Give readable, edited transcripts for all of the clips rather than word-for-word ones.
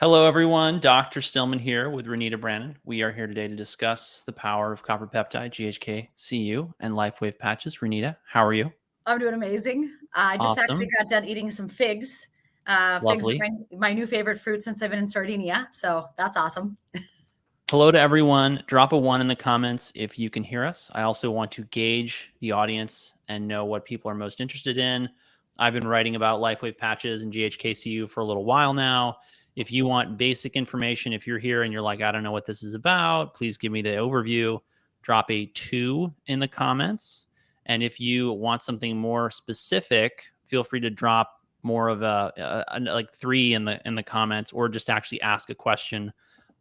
Hello, everyone. Dr. Stillman here with Renita Brannon. We are here today to discuss the power of copper peptide, GHK-Cu, and Lifewave patches. Renita, how are you? I'm doing amazing. I just actually Awesome. got done eating some figs. Figs are Lovely. my new favorite fruit since I've been in Sardinia, so that's awesome. Hello to everyone. Drop a 1 in the comments if you can hear us. I also want to gauge the audience and know what people are most interested in. I've been writing about Lifewave patches and GHK-Cu for a little while now. If you want basic information, if you're here and you're like, I don't know what this is about, please give me the overview. Drop a 2 in the comments. And if you want something more specific, feel free to drop more of a like 3 in the comments, or just actually ask a question.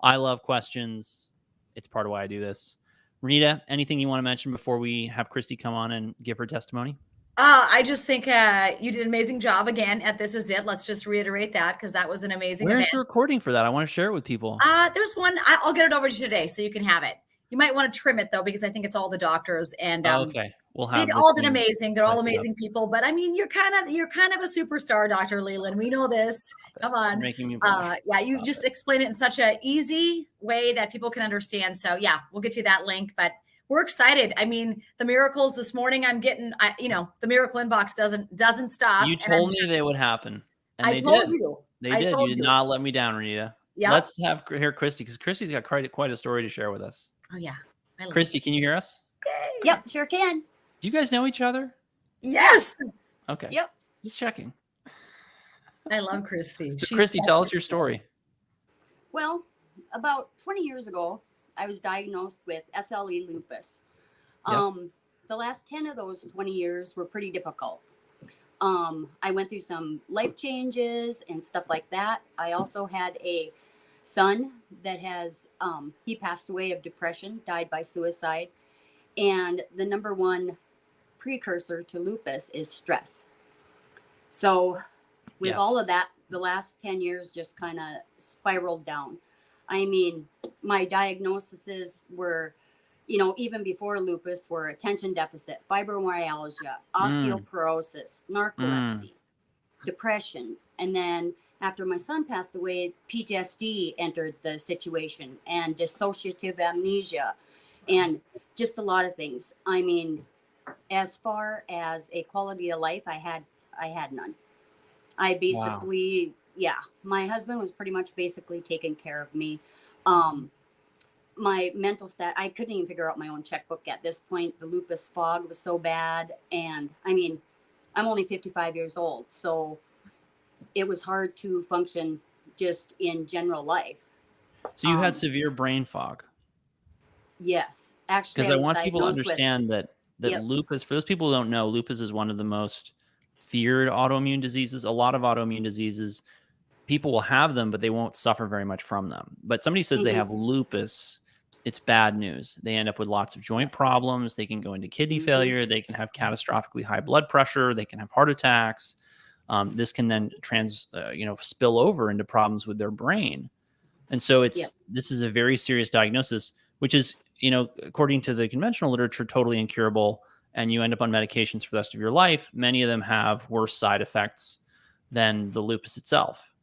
I love questions. It's part of why I do this. Renita, anything you want to mention before we have Christy come on and give her testimony? I just think you did an amazing job again at This Is It. Let's just reiterate that because that was an amazing event. Where's the recording for that? I want to share it with people. There's one. I'll get it over to you today so you can have it. You might want to trim it though because I think it's all the doctors and Okay, we'll have they the all did team amazing. They're all spice it up. amazing people. But I mean, you're kind of a superstar, Dr. Leland. We know this. Come You're on. making me blush. Yeah, you just explain it in such an easy way that people can understand. So yeah, we'll get you that link. But we're excited. I mean, the miracles this morning. I'm getting. The miracle inbox doesn't stop. You told me they would happen, and I they told did. you. They I did. told You did you. not let me down, Renita. Yeah. Let's have hear Christy, because Christy's got quite a story to share with us. Oh yeah. Christy, can you hear us? Yep, sure can. Do you guys know each other? Yes. Okay. Yep. Just checking. I love Christy. So Christy, tell us your story. Well, about 20 years ago, I was diagnosed with SLE lupus. Yep. The last 10 of those 20 years were pretty difficult. I went through some life changes and stuff like that. I also had a son that he passed away of depression, died by suicide. And the number one precursor to lupus is stress. So with all of that, the last 10 years just kind of spiraled down. I mean, my diagnoses were, even before lupus, were attention deficit, fibromyalgia, osteoporosis, narcolepsy, depression. And then after my son passed away, PTSD entered the situation, and dissociative amnesia, and just a lot of things. I mean, as far as a quality of life, I had none. I basically, my husband was pretty much basically taking care of me. My mental stat, I couldn't even figure out my own checkbook at this point. The lupus fog was so bad. And I mean, I'm only 55 years old, so it was hard to function just in general life. So you had severe brain fog. Yes, actually, because I want people to understand that Yep. lupus, for those people who don't know, lupus is one of the most feared autoimmune diseases. A lot of autoimmune diseases, people will have them, but they won't suffer very much from them. But somebody says they have lupus, it's bad news. They end up with lots of joint problems. They can go into kidney failure. They can have catastrophically high blood pressure. They can have heart attacks. This can then spill over into problems with their brain. And so this is a very serious diagnosis, which is, according to the conventional literature, totally incurable. And you end up on medications for the rest of your life. Many of them have worse side effects than the lupus itself.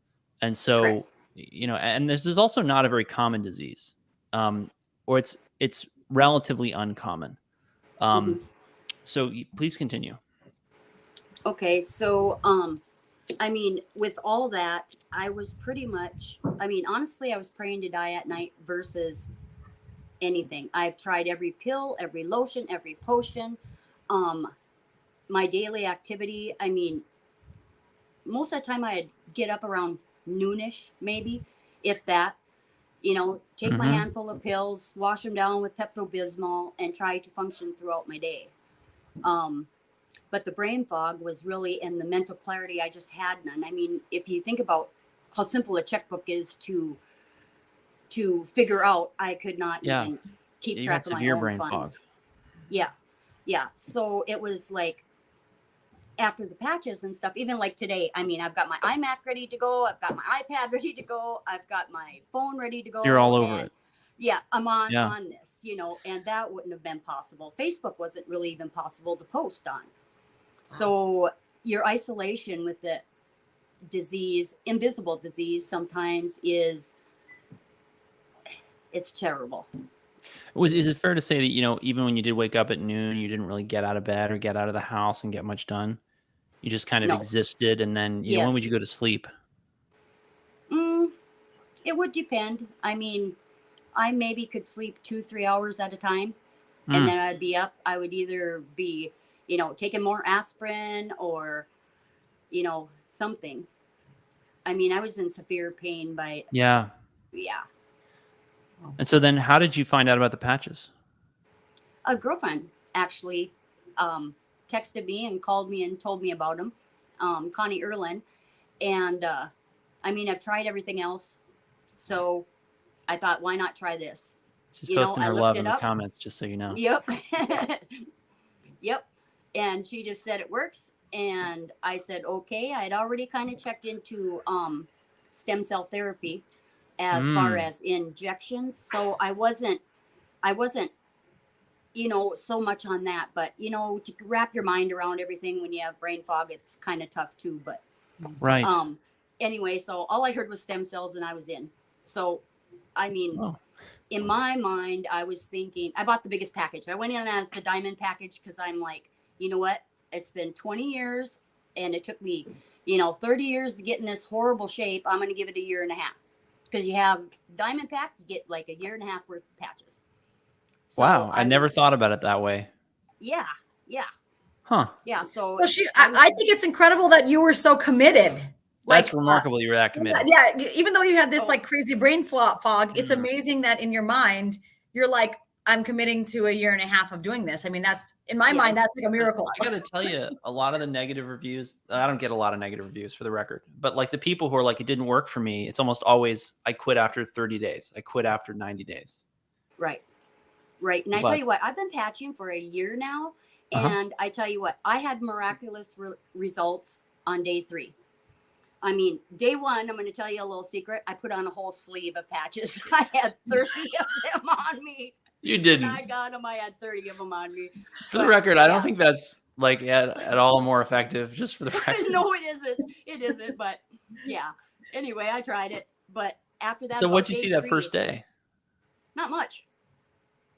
And so, and this is also not a very common disease, or it's relatively uncommon. So please continue. Okay. So, I mean, with all that, I was pretty much, honestly, I was praying to die at night versus anything. I've tried every pill, every lotion, every potion. My daily activity, most of the time I'd get up around noonish, maybe, if that, take my handful of pills, wash them down with Pepto-Bismol, and try to function throughout my day. But the brain fog was really in the mental clarity. I just had none. I mean, if you think about how simple a checkbook is to figure out, I could not even keep track of my own brain funds. Fog. Yeah. So it was like after the patches and stuff, even like today, I've got my iMac ready to go. I've got my iPad ready to go. I've got my phone ready to go. You're all over it. Yeah, I'm on this, and that wouldn't have been possible. Facebook wasn't really even possible to post on. So your isolation with it, disease, invisible disease sometimes it's terrible. Is it fair to say that, you know, even when you did wake up at noon, you didn't really get out of bed or get out of the house and get much done? You just kind of No. existed, and then, you know, when would you Yes. go to sleep? It would depend. I mean, I maybe could sleep 2-3 hours at a time, and Mm. then I'd be up. I would either be, you know, taking more aspirin or, you know, something. I mean, I was in severe pain by, Yeah. yeah. And so then how did you find out about the patches? A girlfriend actually texted me and called me and told me about them, Connie Erlin. And I mean, I've tried everything else. So I thought, why not try this? She's You know, posting I her looked love it in the up. comments, just so you know. Yep. Yep. And she just said it works. And I said, okay. I had already kind of checked into stem cell therapy as far as injections. So I wasn't, you know, so much on that. But, you know, to wrap your mind around everything when you have brain fog, it's kind of tough too. But Right. anyway, so all I heard was stem cells and I was in. So, I mean, Oh. in my mind, I was thinking, I bought the biggest package. I went in at the diamond package because I'm like, you know what? It's been 20 years and it took me, you know, 30 years to get in this horrible shape. I'm going to give it a year and a half. Because you have diamond pack, you get like a year and a half worth of patches. So Wow. I never was- thought about it that way. Yeah. Huh. Yeah. So I think it's incredible that you were so committed. That's remarkable you were that committed. Yeah, even though you had this like crazy brain fog, it's amazing that in your mind you're like, I'm committing to a year and a half of doing this. I mean, that's in my mind, that's like a miracle. I gotta tell you, a lot of the negative reviews, I don't get a lot of negative reviews for the record, but like the people who are like, it didn't work for me, it's almost always, I quit after 30 days. I quit after 90 days. Right. And I tell you what, I've been patching for a year now. And I tell you what, I had miraculous results on day 3. I mean, day 1, I'm going to tell you a little secret. I put on a whole sleeve of patches. I had 30 of them on me. You didn't. When I got them, I had 30 of them on me. For the record, I don't think that's like at all more effective, just for the record. No, it isn't. It isn't. But yeah. Anyway, I tried it. But after that. So what'd you see that first day? Not much.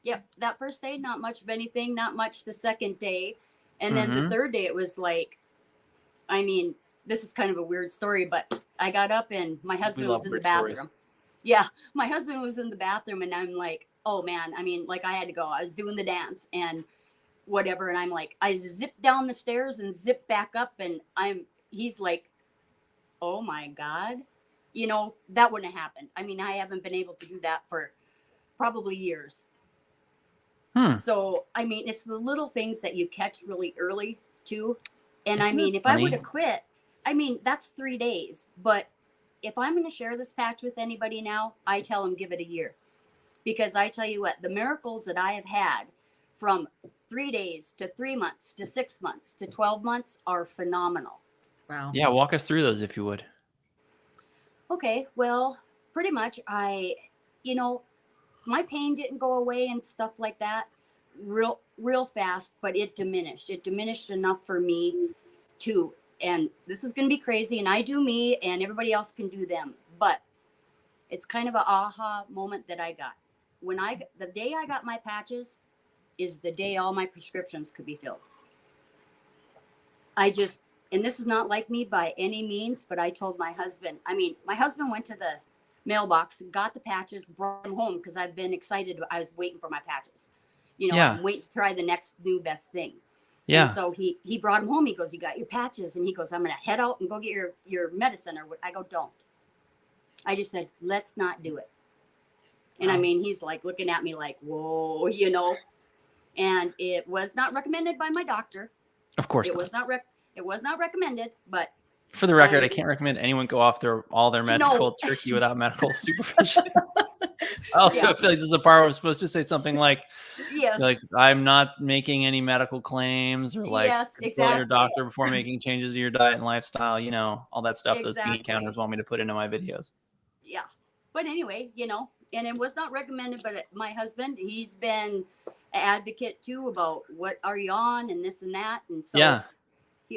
Yep. That first day, not much of anything. Not much the second day. And then the third day, it was like, I mean, this is kind of a weird story, but I got up and my husband was in the bathroom. Stories. Yeah. My husband was in the bathroom and I'm like, oh man, I mean, like I had to go. I was doing the dance and whatever. And I'm like, I zipped down the stairs and zipped back up and he's like, oh my God, you know, that wouldn't have happened. I mean, I haven't been able to do that for probably years. So, I mean, it's the little things that you catch really early too. And I mean, if I would have quit, I mean, that's 3 days. But if I'm going to share this patch with anybody now, I tell them give it a year. Because I tell you what, the miracles that I have had from 3 days to 3 months to 6 months to 12 months are phenomenal. Wow. Yeah, walk us through those if you would. Okay, well, pretty much you know, my pain didn't go away and stuff like that real fast, but it diminished. It diminished enough for me too. And this is going to be crazy. And I do me and everybody else can do them. But it's kind of an aha moment that I got. The day I got my patches is the day all my prescriptions could be filled. And this is not like me by any means, but I told my husband, my husband went to the mailbox, got the patches, brought them home because I've been excited. I was waiting for my patches. You know, I'm waiting to try the next new best thing. Yeah. And so he brought them home. He goes, you got your patches. And he goes, I'm going to head out and go get your medicine. Or what? I go, don't. I just said, let's not do it. And I mean, he's like looking at me like, whoa, you know, and it was not recommended by my doctor. Of course it was not recommended, but for the record, I can't recommend anyone go off all their meds cold turkey without medical supervision. I also feel like this is a part where I'm supposed to say something like, like I'm not making any medical claims or like consult your doctor before making changes to your diet and lifestyle, you know, all that stuff those bean counters want me to put into my videos. Yeah. But anyway, you know, and it was not recommended, but my husband, he's been an advocate too about what are you on and this and that. And so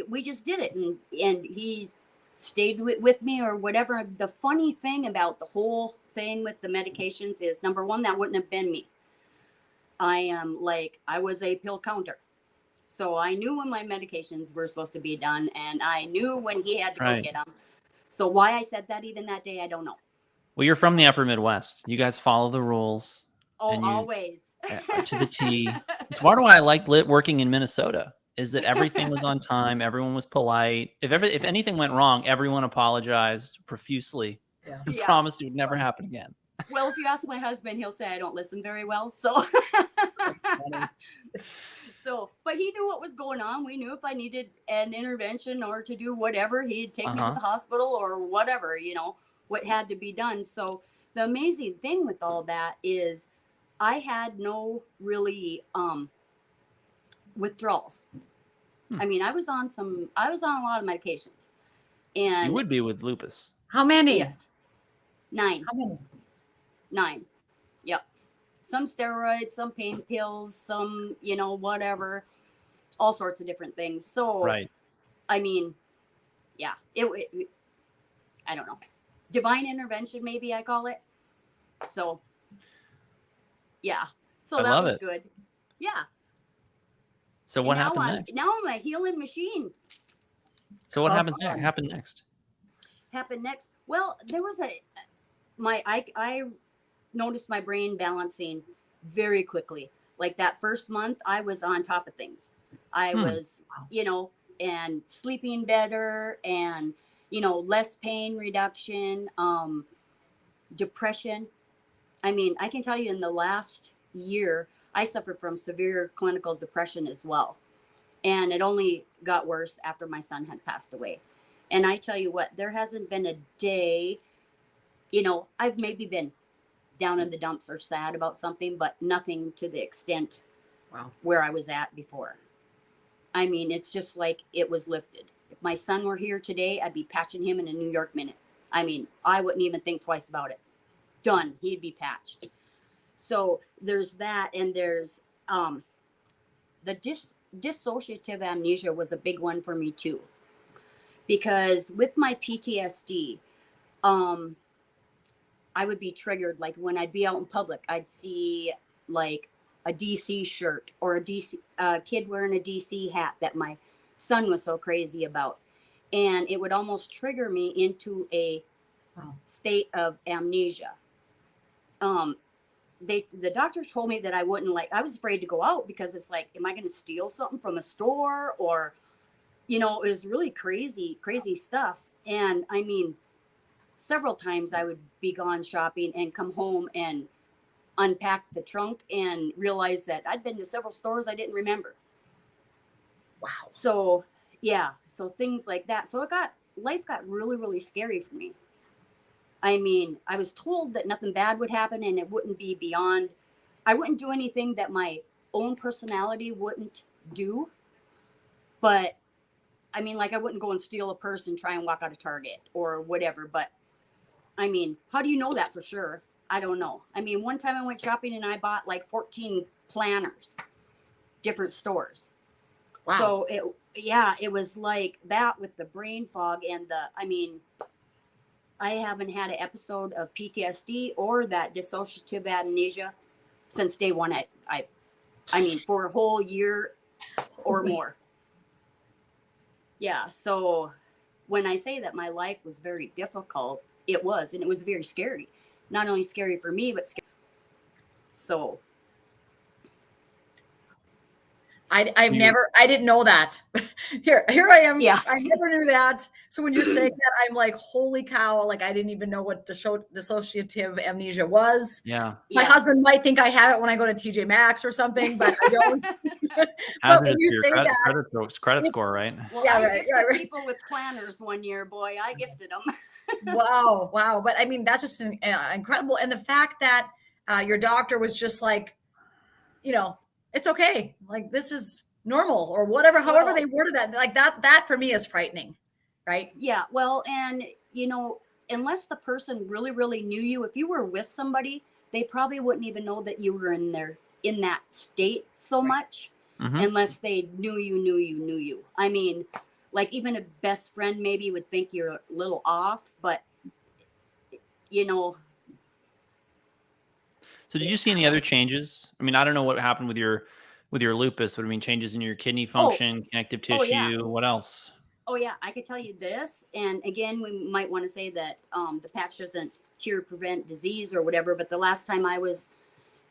we just did it. And he's stayed with me or whatever. The funny thing about the whole thing with the medications is, number one, that wouldn't have been me. I was a pill counter. So I knew when my medications were supposed to be done, and I knew when he had to go get them. So why I said that even that day, I don't know. Well, you're from the upper Midwest. You guys follow the rules. Oh, always. To the T. It's part of why I liked working in Minnesota, is that everything was on time. Everyone was polite. If anything went wrong, everyone apologized profusely and promised it would never happen again. Well, if you ask my husband, he'll say I don't listen very well. So, but he knew what was going on. We knew if I needed an intervention or to do whatever, he'd take me to the hospital or whatever, what had to be done. So the amazing thing with all that is I had no really withdrawals. I mean, I was on a lot of medications. And you would be with lupus. How many? Yes. 9. How many? 9. Yep. Some steroids, some pain pills, some, whatever, all sorts of different things. So, I mean, yeah, it I don't know. Divine intervention, maybe I call it. So, yeah. So that was good. Yeah. So what happened next? Now I'm a healing machine. So what happened next? Happened next? Well, there was I noticed my brain balancing very quickly. Like that first month, I was on top of things. I was, and sleeping better and, less pain reduction, depression. I mean, I can tell you in the last year, I suffered from severe clinical depression as well. And it only got worse after my son had passed away. And I tell you what, there hasn't been a day, I've maybe been down in the dumps or sad about something, but nothing to the extent where I was at before. I mean, it's just like it was lifted. If my son were here today, I'd be patching him in a New York minute. I mean, I wouldn't even think twice about it. Done. He'd be patched. So there's that. And there's the dissociative amnesia was a big one for me too. Because with my PTSD, I would be triggered. Like when I'd be out in public, I'd see like a DC shirt or a DC kid wearing a DC hat that my son was so crazy about. And it would almost trigger me into a state of amnesia. The doctor told me that I wouldn't I was afraid to go out because it's like, am I going to steal something from a store? Or, it was really crazy stuff. And I mean, several times I would be gone shopping and come home and unpack the trunk and realize that I'd been to several stores I didn't remember. Wow. So, yeah. So things like that. So life got really, really scary for me. I mean, I was told that nothing bad would happen and it wouldn't be beyond, I wouldn't do anything that my own personality wouldn't do. But I mean, I wouldn't go and steal a purse and try and walk out of Target or whatever. But I mean, how do you know that for sure? I don't know. I mean, one time I went shopping and I bought 14 planners, different stores. Wow. So it was like that with the brain fog and I haven't had an episode of PTSD or that dissociative amnesia since day one. I mean, for a whole year or more. Yeah. So when I say that my life was very difficult, it was, and it was very scary. Not only scary for me, but scary. So. I didn't know that. Here I am. Yeah. I never knew that. So when you're saying that, I'm like, holy cow. I didn't even know what dissociative amnesia was. Yeah. My husband might think I have it when I go to TJ Maxx or something, but I don't. But when you say that, credit score, right? Well, I gifted people with planners one year, boy. I gifted them. Wow. But I mean, that's just incredible. And the fact that your doctor was just like, it's okay. This is normal or whatever, however they worded that. That for me is frightening. Right. Yeah. Well, and, unless the person really, really knew you, if you were with somebody, they probably wouldn't even know that you were in that state so much unless they knew you. I mean, like even a best friend maybe would think you're a little off, but you know. So did you see any other changes? I mean, I don't know what happened with your lupus, but I mean, changes in your kidney function, connective Oh, yeah. tissue, what else? Oh yeah, I could tell you this. And again, we might want to say that the patch doesn't cure, prevent disease or whatever. But the last time I was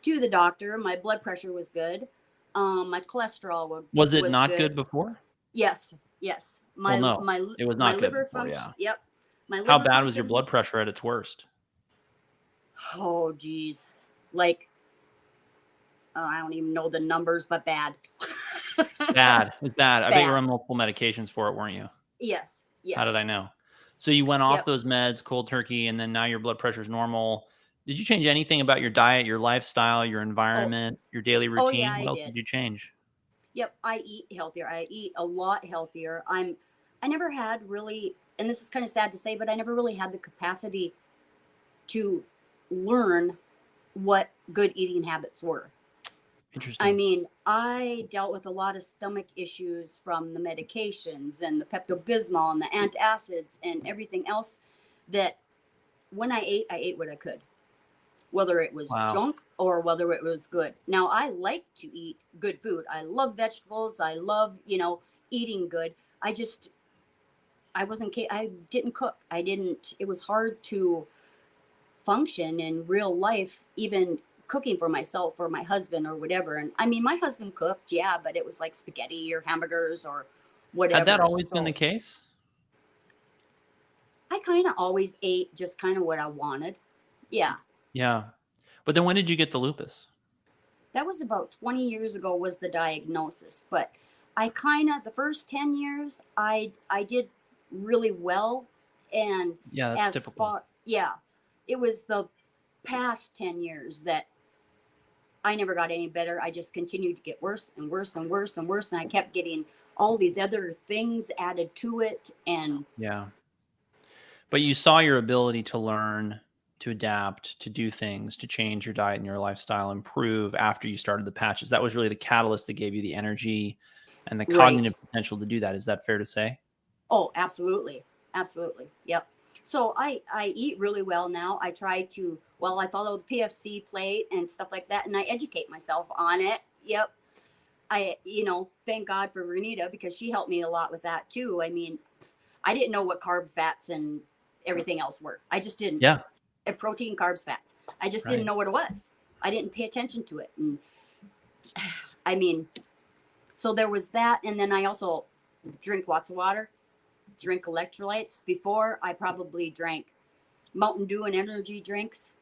to the doctor, my blood pressure was good. My cholesterol Was it not good. good before? Yes, yes. My Well, no, my it was my not good liver before, function. yeah. Yep. My How liver bad was your function- blood pressure at its worst? Oh geez, like I don't even know the numbers, but bad. Bad. It was bad. I bet you were Bad. on multiple medications for it, weren't you? Yes. Yes. How did I know? So you went off Yep. those meds, cold turkey, and then now your blood pressure's normal. Did you change anything about your diet, your lifestyle, your environment, your daily routine? Oh yeah, What I else did. did you change? Yep, I eat healthier. I eat a lot healthier. I never had really, and this is kind of sad to say, but I never really had the capacity to learn what good eating habits were. Interesting. I mean, I dealt with a lot of stomach issues from the medications and the Pepto-Bismol and the antacids and everything else that when I ate what I could, whether it was Wow. junk or whether it was good. Now, I like to eat good food. I love vegetables. I love, eating good. I didn't cook. It was hard to function in real life, even cooking for myself or my husband or whatever. And I mean, my husband cooked, yeah, but it was like spaghetti or hamburgers or whatever. Had that always been So the case? I kind of always ate just kind of what I wanted. Yeah. Yeah. But then when did you get the lupus? That was about 20 years ago was the diagnosis. But the first 10 years, I did really well. And Yeah, that's typical. it was the past 10 years that I never got any better. I just continued to get worse and worse and worse and worse. And I kept getting all these other things added to it. And Yeah. But you saw your ability to learn, to adapt, to do things, to change your diet and your lifestyle, improve after you started the patches. That was really the catalyst that gave you the energy and the cognitive potential to do that. Is that fair to say? oh, absolutely. Absolutely. Yep. So I eat really well now. I try to, I follow the PFC plate and stuff like that, and I educate myself on it. Yep. Thank God for Renita because she helped me a lot with that too. I mean, I didn't know what carb, fats, and everything else were. I just didn't. Yeah. Protein, carbs, fats. I just didn't know what it was. I didn't pay attention to it. And I mean, so there was that. And then I also drink lots of water, drink electrolytes. Before I probably drank Mountain Dew and energy drinks.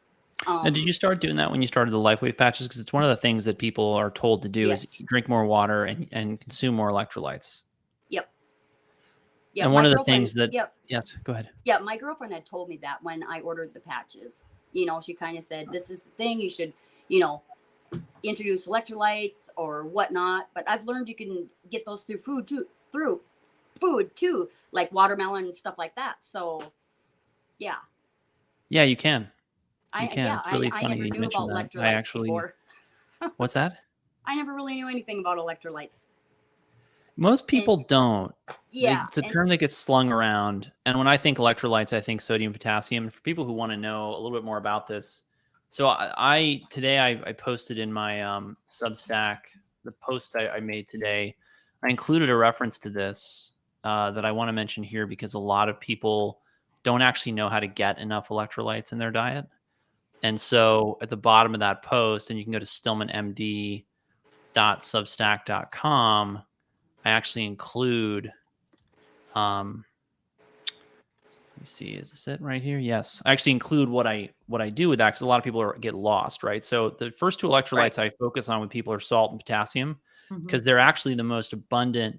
Now, did you start doing that when you started the Lifewave patches? Because it's one of the things that people are told to do is drink more water and consume more electrolytes. Yep. Yeah, and one of the things that, yes, go ahead. Yeah, my girlfriend had told me that when I ordered the patches. She kind of said, this is the thing, you should, introduce electrolytes or whatnot. But I've learned you can get those through food too, like watermelon and stuff like that. So, yeah. Yeah, you can. It's really I funny never you knew mentioned about that. electrolytes before. What's that? I never really knew anything about electrolytes. Most people don't. Yeah. It's a term that gets slung around. And when I think electrolytes, I think sodium, potassium. For people who want to know a little bit more about this. So today I posted in my Substack, the post I made today, I included a reference to this that I want to mention here because a lot of people don't actually know how to get enough electrolytes in their diet. And so at the bottom of that post, and you can go to stillmanmd.substack.com, I actually include, let me see, is this it right here? Yes. I actually include what I do with that because a lot of people get lost, right? So the first two electrolytes I focus on with people are salt and potassium because they're actually the most abundant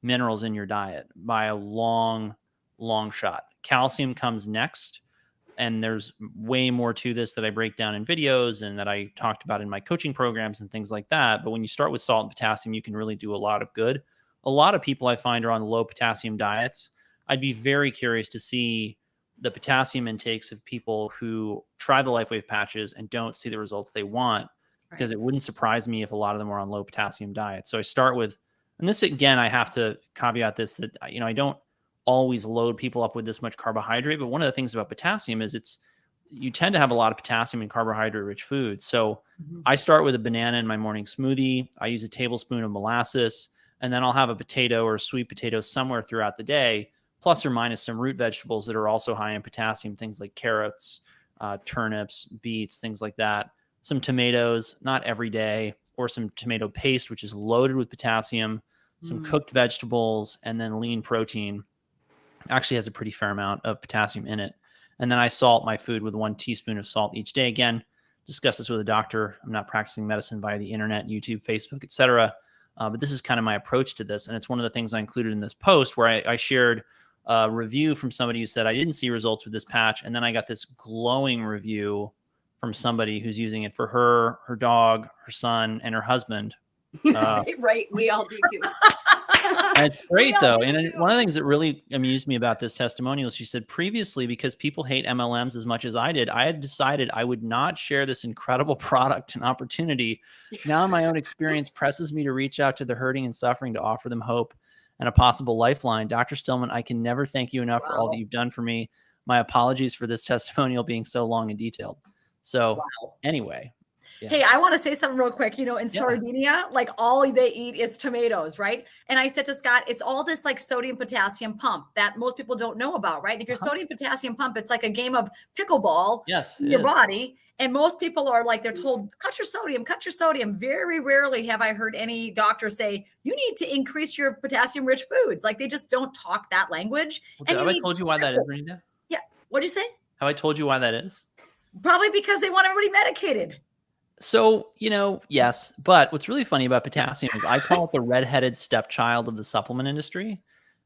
minerals in your diet by a long, long shot. Calcium comes next. And there's way more to this that I break down in videos and that I talked about in my coaching programs and things like that. But when you start with salt and potassium, you can really do a lot of good. A lot of people I find are on low potassium diets. I'd be very curious to see the potassium intakes of people who try the Lifewave patches and don't see the results they want, because it wouldn't surprise me if a lot of them are on low potassium diets. So I start with And this, again, I have to caveat this, that, I don't always load people up with this much carbohydrate, but one of the things about potassium is you tend to have a lot of potassium in carbohydrate rich foods. So I start with a banana in my morning smoothie. I use a tablespoon of molasses, and then I'll have a potato or a sweet potato somewhere throughout the day, plus or minus some root vegetables that are also high in potassium, things like carrots, turnips, beets, things like that. Some tomatoes, not every day, or some tomato paste, which is loaded with potassium, some cooked vegetables, and then lean protein. Actually has a pretty fair amount of potassium in it. And then I salt my food with 1 teaspoon of salt each day. Again, discuss this with a doctor. I'm not practicing medicine via the internet, YouTube, Facebook, etc. But this is kind of my approach to this. And it's one of the things I included in this post where I shared a review from somebody who said, I didn't see results with this patch. And then I got this glowing review from somebody who's using it for her dog, her son, and her husband. Right. We all do too. And it's great though. And one of the things that really amused me about this testimonial is she said previously, because people hate MLMs as much as I did, I had decided I would not share this incredible product and opportunity. Now my own experience presses me to reach out to the hurting and suffering to offer them hope and a possible lifeline. Dr. Stillman, I can never thank you enough for all that you've done for me. My apologies for this testimonial being so long and detailed. So anyway. Yeah. Hey, I want to say something real quick. In Sardinia, like all they eat is tomatoes, right? And I said to Scott, it's all this like sodium potassium pump that most people don't know about, right? If you're sodium potassium pump, it's like a game of pickleball in your body. And most people are like, they're told, cut your sodium, cut your sodium. Very rarely have I heard any doctor say, you need to increase your potassium-rich foods. Like they just don't talk that language. Well, have I told you why that is, Renita? Yeah. What'd you say? Have I told you why that is? Probably because they want everybody medicated. So, yes, but what's really funny about potassium is I call it the redheaded stepchild of the supplement industry,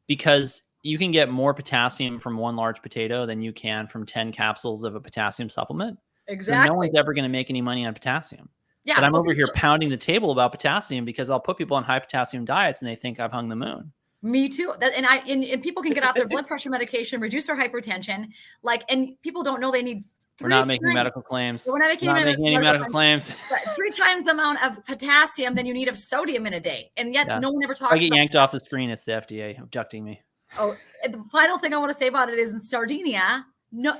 because you can get more potassium from 1 large potato than you can from 10 capsules of a potassium supplement. Exactly. So no one's ever going to make any money on potassium. Yeah, but I'm over here pounding the table about potassium because I'll put people on high potassium diets and they think I've hung the moon. Me too. And people can get off their blood pressure medication, reduce their hypertension. And people don't know they need We're not making medical claims. We're not making any medical claims. But 3 times the amount of potassium than you need of sodium in a day. And yet no one ever talks about it. I get yanked off the screen. It's the FDA abducting me. Oh, and the final thing I want to say about it is in Sardinia,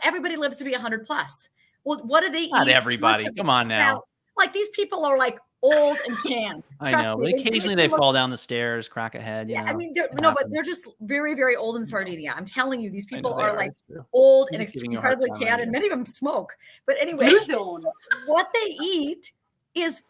everybody lives to be 100 plus. Well, what do they eat? Not everybody. Come on now. Like these people are like old and tanned. I know. But occasionally they fall down the stairs, crack a head. Yeah, I mean, but they're just very, very old in Sardinia. I'm telling you, these people are like old and incredibly tanned, and many of them smoke. But anyway, what they eat is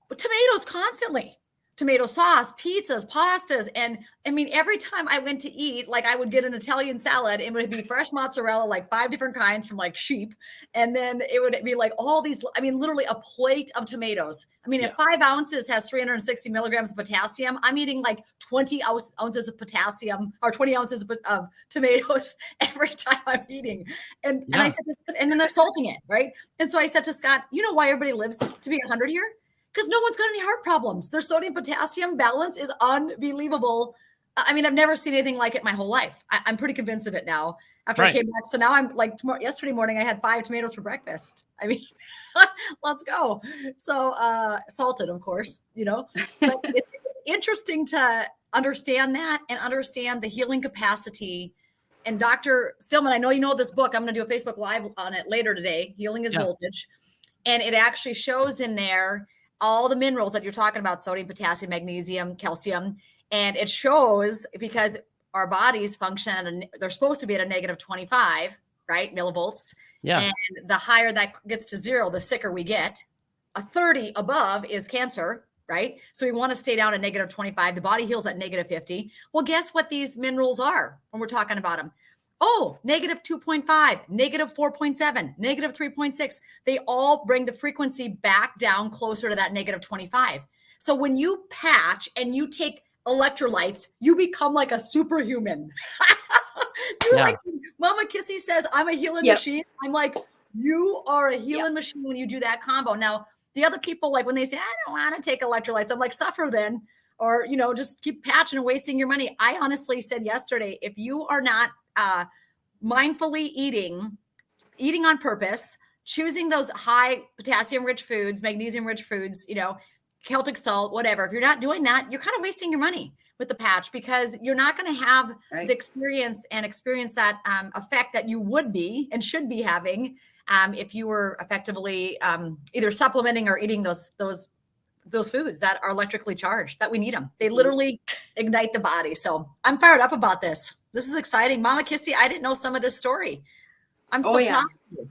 tomatoes constantly. Tomato sauce, pizzas, pastas. And I mean, every time I went to eat, like I would get an Italian salad, and it would be fresh mozzarella, like 5 different kinds from like sheep. And then it would be like all these, I mean, literally a plate of tomatoes. I mean, if 5 ounces has 360 milligrams of potassium, I'm eating like 20 ounces of potassium or 20 ounces of tomatoes every time I'm eating. And I said, and then they're salting it, right? And so I said to Scott, you know why everybody lives to be 100 here? Because no one's got any heart problems. Their sodium potassium balance is unbelievable. I mean, I've never seen anything like it my whole life. I'm pretty convinced of it now after I came back. So now I'm like, yesterday morning, I had 5 tomatoes for breakfast. I mean, let's go. So salted, of course, but it's interesting to understand that and understand the healing capacity. And Dr. Stillman, I know you know this book. I'm going to do a Facebook Live on it later today, Healing is Voltage. And it actually shows in there all the minerals that you're talking about, sodium, potassium, magnesium, calcium. And it shows because our bodies function, they're supposed to be at a negative 25, right? Millivolts. Yeah. And the higher that gets to 0, the sicker we get. A 30 above is cancer, right? So we want to stay down at negative 25. The body heals at negative 50. Well, guess what these minerals are when we're talking about them? Oh, negative 2.5, negative 4.7, negative 3.6. They all bring the frequency back down closer to that negative 25. So when you patch and you take electrolytes, you become like a superhuman. Like Mama Kissy says, I'm a healing machine. I'm like, you are a healing machine when you do that combo. Now, the other people, like when they say, I don't want to take electrolytes, I'm like, suffer then, or, just keep patching and wasting your money. I honestly said yesterday, if you are not mindfully eating on purpose, choosing those high potassium rich foods, magnesium rich foods, Celtic salt, whatever. If you're not doing that, you're kind of wasting your money. with the patch, because you're not going to have Right. the experience that effect that you would be and should be having if you were effectively either supplementing or eating those foods that are electrically charged, that we need them. They literally ignite the body. So I'm fired up about this. This is exciting. Mama Kissy, I didn't know some of this story. I'm so proud of you.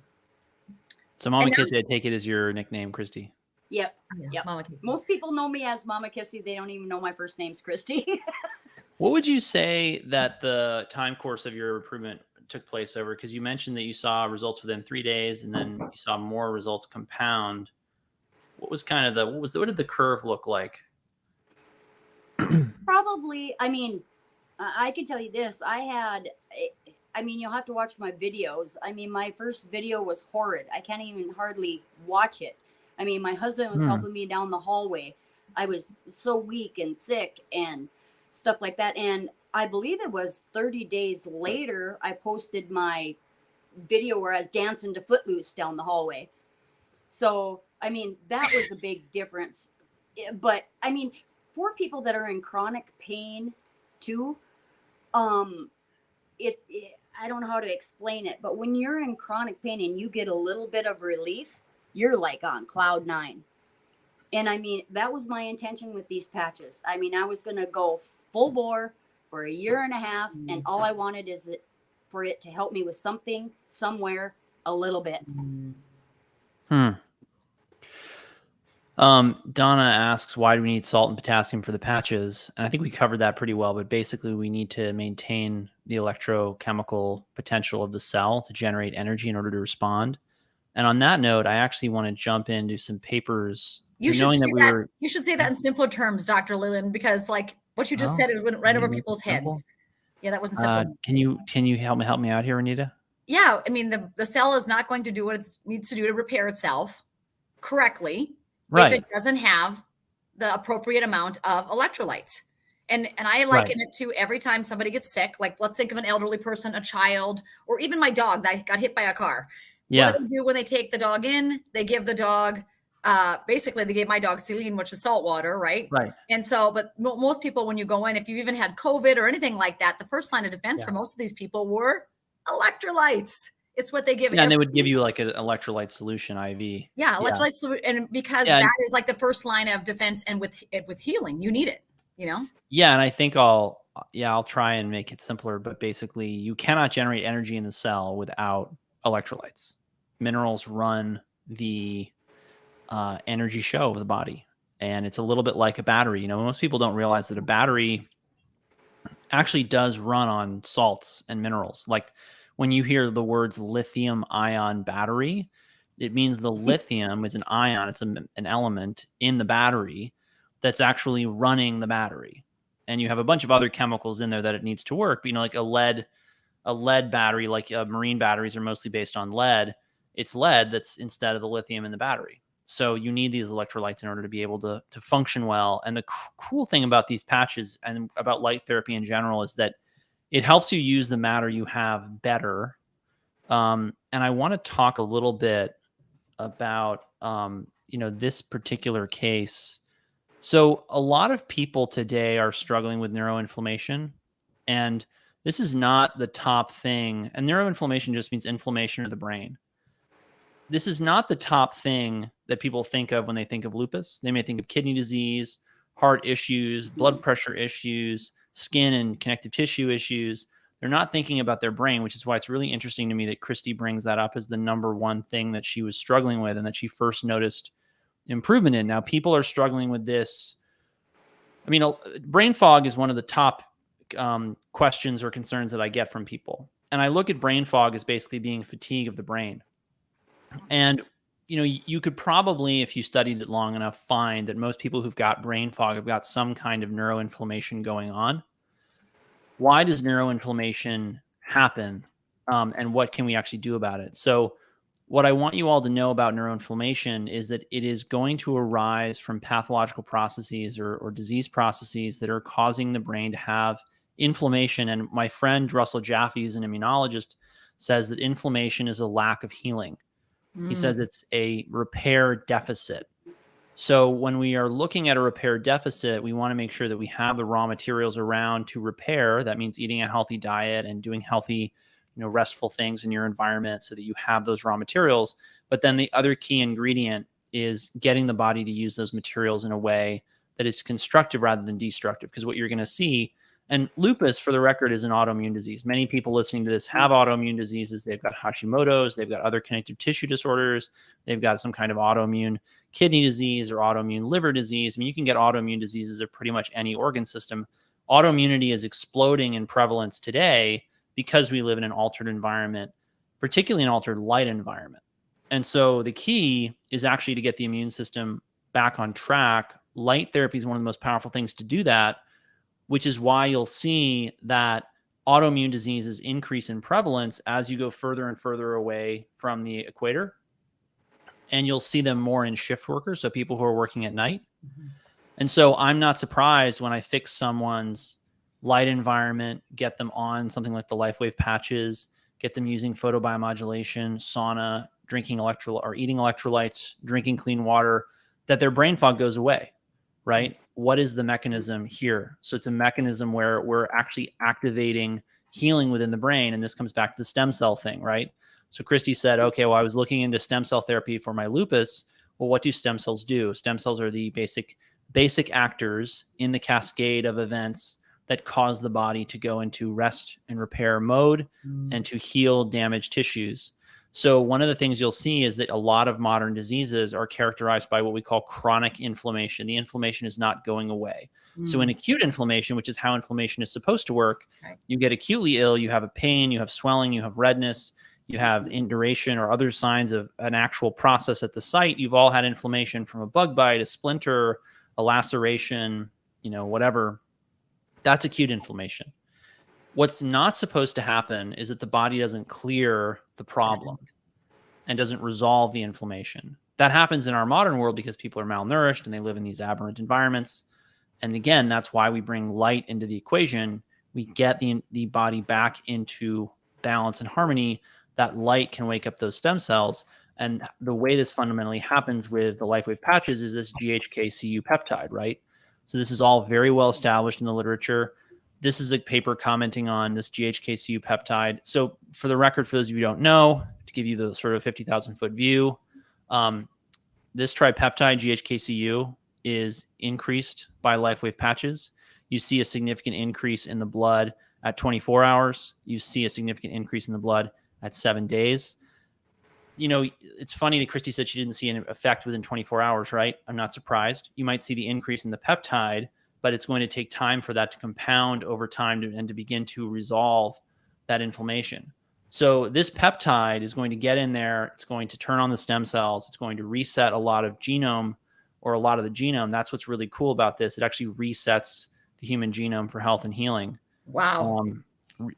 So Mama And now- Kissy, I take it as your nickname, Christy. Yep. Yeah, Yep. Mama Kissy. Most people know me as Mama Kissy. They don't even know my first name's Christy. What would you say that the time course of your improvement took place over? Because you mentioned that you saw results within 3 days, and then you saw more results compound. What was kind of what did the curve look like? Probably, I mean, I can tell you this. You'll have to watch my videos. I mean, my first video was horrid. I can't even hardly watch it. I mean, my husband was helping me down the hallway. I was so weak and sick and stuff like that. And I believe it was 30 days later, I posted my video where I was dancing to Footloose down the hallway. So, I mean, that was a big difference. But, I mean, for people that are in chronic pain too, I don't know how to explain it, but when you're in chronic pain and you get a little bit of relief, you're like on cloud 9. And I mean, that was my intention with these patches. I mean, I was going to go full bore for a year and a half, and all I wanted is for it to help me with something, somewhere, a little bit. Donna asks, why do we need salt and potassium for the patches? And I think we covered that pretty well, but basically we need to maintain the electrochemical potential of the cell to generate energy in order to respond. And on that note, I actually want to jump into some papers. You should say that in simpler terms, Dr. Leland, because like what you just said, it went right over people's heads. Yeah, that wasn't simple. Can you help me out here, Renita? Yeah, I mean, the cell is not going to do what it needs to do to repair itself correctly if it doesn't have the appropriate amount of electrolytes. And I liken it to every time somebody gets sick, like let's think of an elderly person, a child, or even my dog that got hit by a car. Yeah. What do they do when they take the dog in? They give the dog, basically they gave my dog saline, which is salt water, right? Right. And so, but most people, when you go in, if you even had COVID or anything like that, the first line of defense for most of these people were electrolytes. It's what they give. Yeah, and they would give you like an electrolyte solution IV. Yeah, electrolyte solution, and because that is like the first line of defense, and with healing, you need it. You know. Yeah, and I think I'll try and make it simpler, but basically, you cannot generate energy in the cell without electrolytes. Minerals run the energy show of the body, and it's a little bit like a battery. You know, most people don't realize that a battery actually does run on salts and minerals. Like when you hear the words lithium ion battery, it means the lithium is an ion. It's an element in the battery that's actually running the battery. And you have a bunch of other chemicals in there that it needs to work. But, you know, like a lead battery, like marine batteries are mostly based on lead. It's lead that's instead of the lithium in the battery. So you need these electrolytes in order to be able to function well. And the cool thing about these patches and about light therapy in general is that it helps you use the matter you have better. And I want to talk a little bit about, this particular case. So a lot of people today are struggling with neuroinflammation, and this is not the top thing. And neuroinflammation just means inflammation of the brain. This is not the top thing that people think of when they think of lupus. They may think of kidney disease, heart issues, blood pressure issues, skin and connective tissue issues. They're not thinking about their brain, which is why it's really interesting to me that Christy brings that up as the number one thing that she was struggling with and that she first noticed improvement in. Now, people are struggling with this. I mean, brain fog is one of the top questions or concerns that I get from people. And I look at brain fog as basically being fatigue of the brain. And, you could probably, if you studied it long enough, find that most people who've got brain fog have got some kind of neuroinflammation going on. Why does neuroinflammation happen? And what can we actually do about it? So what I want you all to know about neuroinflammation is that it is going to arise from pathological processes or disease processes that are causing the brain to have inflammation. And my friend Russell Jaffe, who's an immunologist, says that inflammation is a lack of healing. He says it's a repair deficit. So when we are looking at a repair deficit, we want to make sure that we have the raw materials around to repair. That means eating a healthy diet and doing healthy, restful things in your environment so that you have those raw materials. But then the other key ingredient is getting the body to use those materials in a way that is constructive rather than destructive. Because what you're going to see, and lupus, for the record, is an autoimmune disease. Many people listening to this have autoimmune diseases. They've got Hashimoto's, they've got other connective tissue disorders, they've got some kind of autoimmune kidney disease or autoimmune liver disease. I mean, you can get autoimmune diseases of pretty much any organ system. Autoimmunity is exploding in prevalence today because we live in an altered environment, particularly an altered light environment. And so the key is actually to get the immune system back on track. Light therapy is one of the most powerful things to do that, which is why you'll see that autoimmune diseases increase in prevalence as you go further and further away from the equator. And you'll see them more in shift workers, so people who are working at night. Mm-hmm. And so I'm not surprised when I fix someone's light environment, get them on something like the Lifewave patches, get them using photobiomodulation, sauna, drinking eating electrolytes, drinking clean water, that their brain fog goes away, right? What is the mechanism here? So it's a mechanism where we're actually activating healing within the brain. And this comes back to the stem cell thing, right? So Christy said, okay, well, I was looking into stem cell therapy for my lupus. Well, what do stem cells do? Stem cells are the basic actors in the cascade of events that cause the body to go into rest and repair mode and to heal damaged tissues. So one of the things you'll see is that a lot of modern diseases are characterized by what we call chronic inflammation. The inflammation is not going away. So in acute inflammation, which is how inflammation is supposed to work, you get acutely ill, you have a pain, you have swelling, you have redness, you have induration or other signs of an actual process at the site. You've all had inflammation from a bug bite, a splinter, a laceration, whatever. That's acute inflammation. What's not supposed to happen is that the body doesn't clear the problem and doesn't resolve the inflammation. That happens in our modern world because people are malnourished and they live in these aberrant environments. And again, that's why we bring light into the equation. We get the body back into balance and harmony. That light can wake up those stem cells. And the way this fundamentally happens with the Lifewave patches is this GHK-Cu peptide, right? So this is all very well established in the literature. This is a paper commenting on this GHK-Cu peptide. So for the record, for those of you who don't know, to give you the sort of 50,000 foot view, this tripeptide GHK-Cu is increased by Lifewave patches. You see a significant increase in the blood at 24 hours. You see a significant increase in the blood at 7 days. It's funny that Christy said she didn't see an effect within 24 hours, right? I'm not surprised. You might see the increase in the peptide, but it's going to take time for that to compound over time and to begin to resolve that inflammation. So this peptide is going to get in there. It's going to turn on the stem cells. It's going to reset a lot of the genome. That's what's really cool about this. It actually resets the human genome for health and healing. Wow.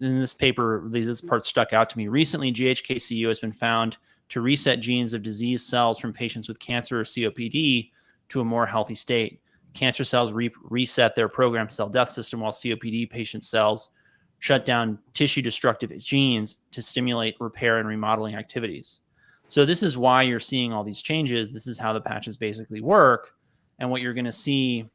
In this paper, this part stuck out to me. Recently, GHK-Cu has been found to reset genes of disease cells from patients with cancer or COPD to a more healthy state. Cancer cells reset their programmed cell death system, while COPD patient cells shut down tissue destructive genes to stimulate repair and remodeling activities. So this is why you're seeing all these changes. This is how the patches basically work. And what you're going to see,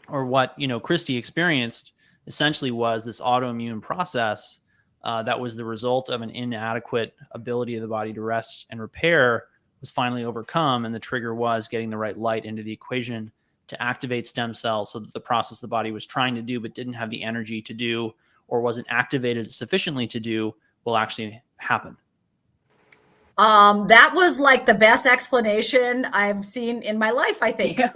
or what Christy experienced, essentially was this autoimmune process that was the result of an inadequate ability of the body to rest and repair was finally overcome. And the trigger was getting the right light into the equation to activate stem cells so that the process the body was trying to do but didn't have the energy to do or wasn't activated sufficiently to do will actually happen. That was like the best explanation I've seen in my life, I think. Yeah.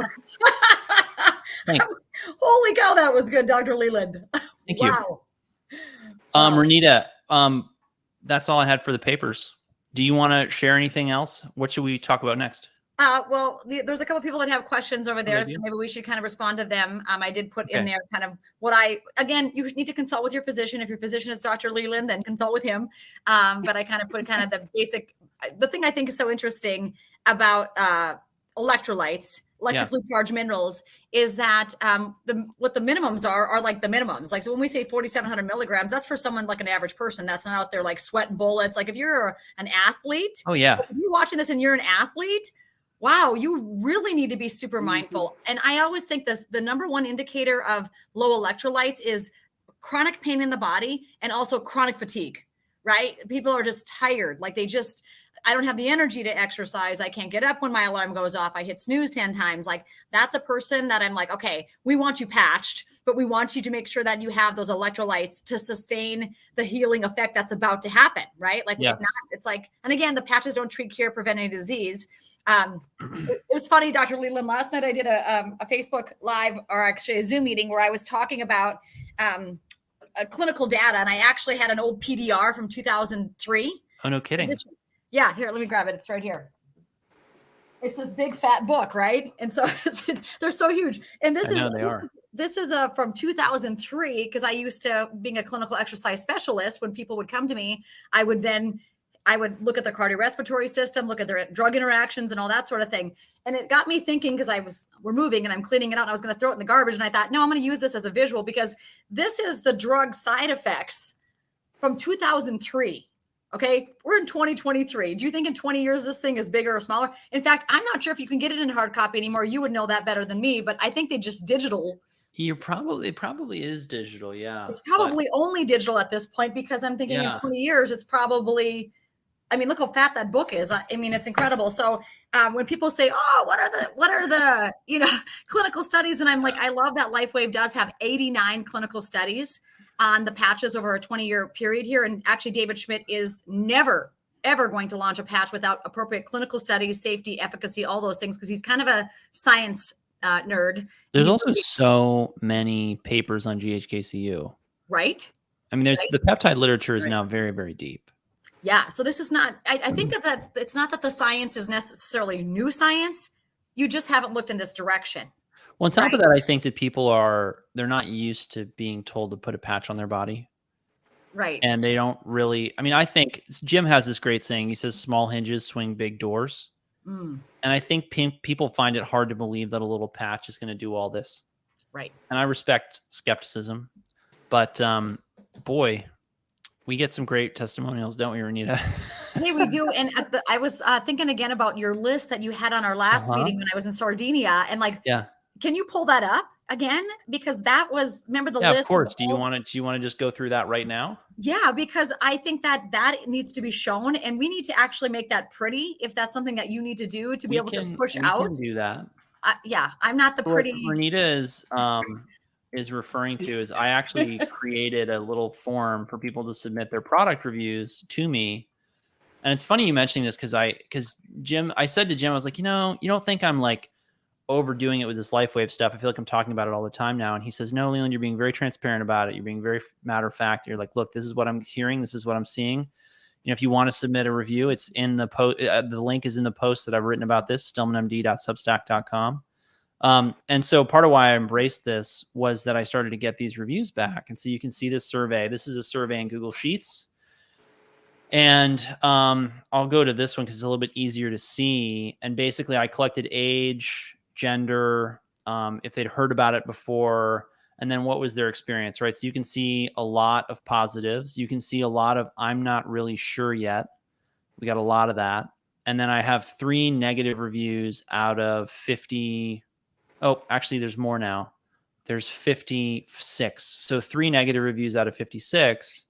Holy cow, that was good, Dr. Leland. Thank wow. you. Renita, that's all I had for the papers. Do you want to share anything else? What should we talk about next? Well, there's a couple people that have questions over there, so maybe we should kind of respond to them. I did put in there kind of again, you need to consult with your physician. If your physician is Dr. Leland, then consult with him. But I kind of put kind of the thing I think is so interesting about electrolytes, electrically charged minerals, is that what the minimums are like the minimums. Like, so when we say 4,700 milligrams, that's for someone like an average person that's not out there like sweating bullets. Like if you're an athlete, if you're watching this and you're an athlete, Wow, you really need to be super mindful. And I always think this, the number one indicator of low electrolytes is chronic pain in the body and also chronic fatigue, right? People are just tired. Like I don't have the energy to exercise. I can't get up when my alarm goes off. I hit snooze 10 times. Like that's a person that I'm like, okay, we want you patched, but we want you to make sure that you have those electrolytes to sustain the healing effect that's about to happen, right? Like, if not, it's like, and again, the patches don't treat, cure, prevent any disease. It was funny, Dr. Leland, last night I did a Facebook live, or actually a Zoom meeting, where I was talking about clinical data, and I actually had an old PDR from 2003. Oh, no kidding. Yeah, here, let me grab it. It's right here. It's this big fat book, right? And so they're so huge. And this is from 2003, because I used to, being a clinical exercise specialist, when people would come to me, I would look at the cardiorespiratory system, look at their drug interactions and all that sort of thing. And it got me thinking, because we're moving and I'm cleaning it out and I was going to throw it in the garbage. And I thought, no, I'm going to use this as a visual, because this is the drug side effects from 2003. Okay. We're in 2023. Do you think in 20 years, this thing is bigger or smaller? In fact, I'm not sure if you can get it in hard copy anymore. You would know that better than me, but I think they just digital. It probably is digital. Yeah. It's probably only digital at this point, because I'm thinking in 20 years, it's probably, I mean, look how fat that book is. I mean, it's incredible. So when people say, oh, what are the, clinical studies? And I'm like, I love that Lifewave does have 89 clinical studies on the patches over a 20-year period here. And actually, David Schmidt is never, ever going to launch a patch without appropriate clinical studies, safety, efficacy, all those things, because he's kind of a science nerd. There's also so many papers on GHK-Cu. Right. I mean, the peptide literature is now very, very deep. Yeah. So this is not, I think that it's not that the science is necessarily new science. You just haven't looked in this direction. Well, on top of that, I think that they're not used to being told to put a patch on their body. Right. And they don't really, I mean, I think Jim has this great saying. He says, small hinges swing big doors. And I think people find it hard to believe that a little patch is going to do all this. Right. And I respect skepticism, but boy, we get some great testimonials, don't we, Renita? Hey, we do. And I was thinking again about your list that you had on our last meeting when I was in Sardinia, and can you pull that up again? Because that was, remember the list? Of course. Do you want to just go through that right now? Yeah, because I think that needs to be shown, and we need to actually make that pretty, if that's something that you need to do to be able to push out. We can do that. I'm not the pretty. What Renita is referring to is I actually created a little form for people to submit their product reviews to me. And it's funny you mentioning this, because Jim, I said to Jim, I was like, you don't think I'm like overdoing it with this Lifewave stuff? I feel like I'm talking about it all the time now. And he says, no, Leland, you're being very transparent about it. You're being very matter of fact. You're like, look, this is what I'm hearing. This is what I'm seeing. If you want to submit a review, it's in the post. The link is in the post that I've written about this, stillmanmd.substack.com. And so part of why I embraced this was that I started to get these reviews back. And so you can see this survey. This is a survey in Google Sheets. And I'll go to this one because it's a little bit easier to see. And basically, I collected age, gender, if they'd heard about it before, and then what was their experience, right? So you can see a lot of positives. You can see a lot of I'm not really sure yet. We got a lot of that. And then I have 3 negative reviews out of 50. Oh, actually, there's more now. There's 56. So 3 negative reviews out of 56.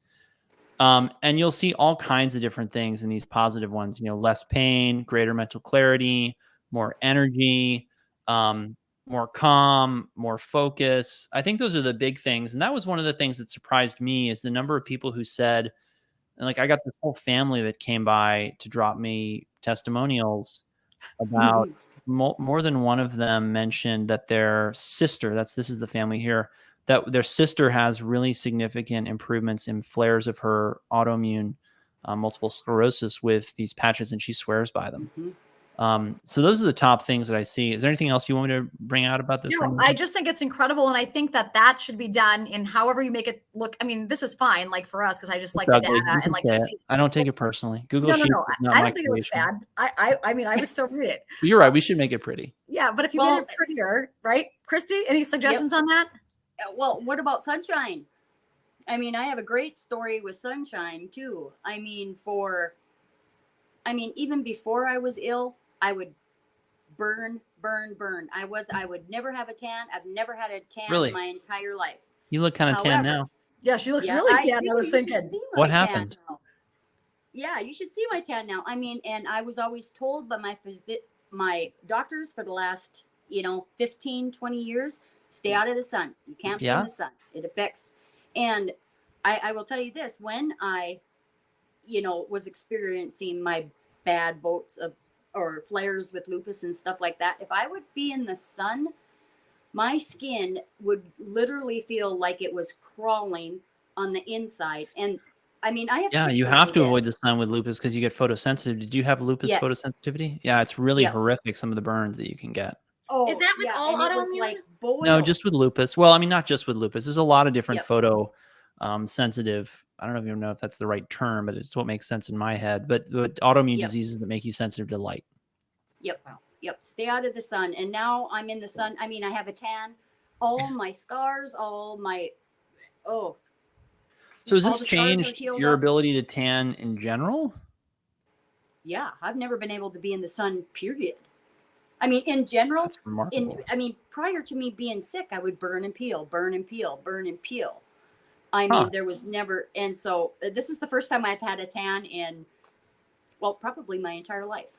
And you'll see all kinds of different things in these positive ones, less pain, greater mental clarity, more energy, more calm, more focus. I think those are the big things. And that was one of the things that surprised me, is the number of people who said, and like, I got this whole family that came by to drop me testimonials about more than one of them mentioned that their sister, this is the family here, that their sister has really significant improvements in flares of her autoimmune multiple sclerosis with these patches, and she swears by them. So those are the top things that I see. Is there anything else you want me to bring out about this? No, I just think it's incredible. And I think that should be done in however you make it look. I mean, this is fine, like for us, because I just like the data and like to see. I don't take it personally. Google Sheets is not I don't think it looks bad. I mean, I would still read it. You're right. We should make it pretty. Yeah, but if you made it prettier, right? Christy, any suggestions on that? Well, what about sunshine? I mean, I have a great story with sunshine too. I mean, even before I was ill, I would burn. I would never have a tan. I've never had a tan Really? in my entire life. You look kind of tan However, now. Yeah, she looks Yeah, really tan. do. I was You should thinking. see my What tan happened? now. Yeah, you should see my tan now. I mean, and I was always told by my doctors for the last, 15, 20 years, stay out of the sun. You can't be in the sun. It affects. And I will tell you this, when I, was experiencing my bad bouts or flares with lupus and stuff like that, if I would be in the sun, my skin would literally feel like it was crawling on the inside. And I mean, I have You pictures have of to avoid the this. sun with lupus because you get photosensitive. Did you have lupus Yes. photosensitivity? Yeah, it's really Yep. horrific, some of the burns that you can get. Oh, Is that with all and it was autoimmune? like boils. No, just with lupus. Well, I mean, not just with lupus. There's a lot of different Yep. photo sensitive. I don't even know if that's the right term, but it's what makes sense in my head. But autoimmune Yep. diseases that make you sensitive to light. Yep. Stay out of the sun. And now I'm in the sun. I mean, I have a tan. All my scars, So has all this the scars are changed healed your up. ability to tan in general? Yeah, I've never been able to be in the sun, period. I mean, in general, That's remarkable. prior to me being sick, I would burn and peel. I mean, there was never, and so this is the first time I've had a tan in, probably my entire life.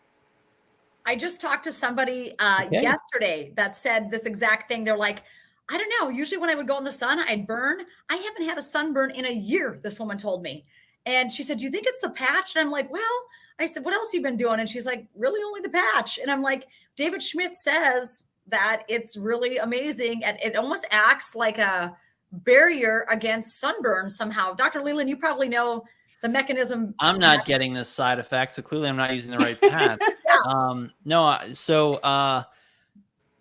I just talked to somebody yesterday that said this exact thing. They're like, I don't know. Usually when I would go in the sun, I'd burn. I haven't had a sunburn in a year, this woman told me. And she said, do you think it's the patch? And I'm like, well, I said, what else have you been doing? And she's like, really only the patch. And I'm like, David Schmidt says that it's really amazing. And it almost acts like a barrier against sunburn somehow. Dr. Leland, you probably know the mechanism. I'm not getting this side effect, so clearly I'm not using the right patch.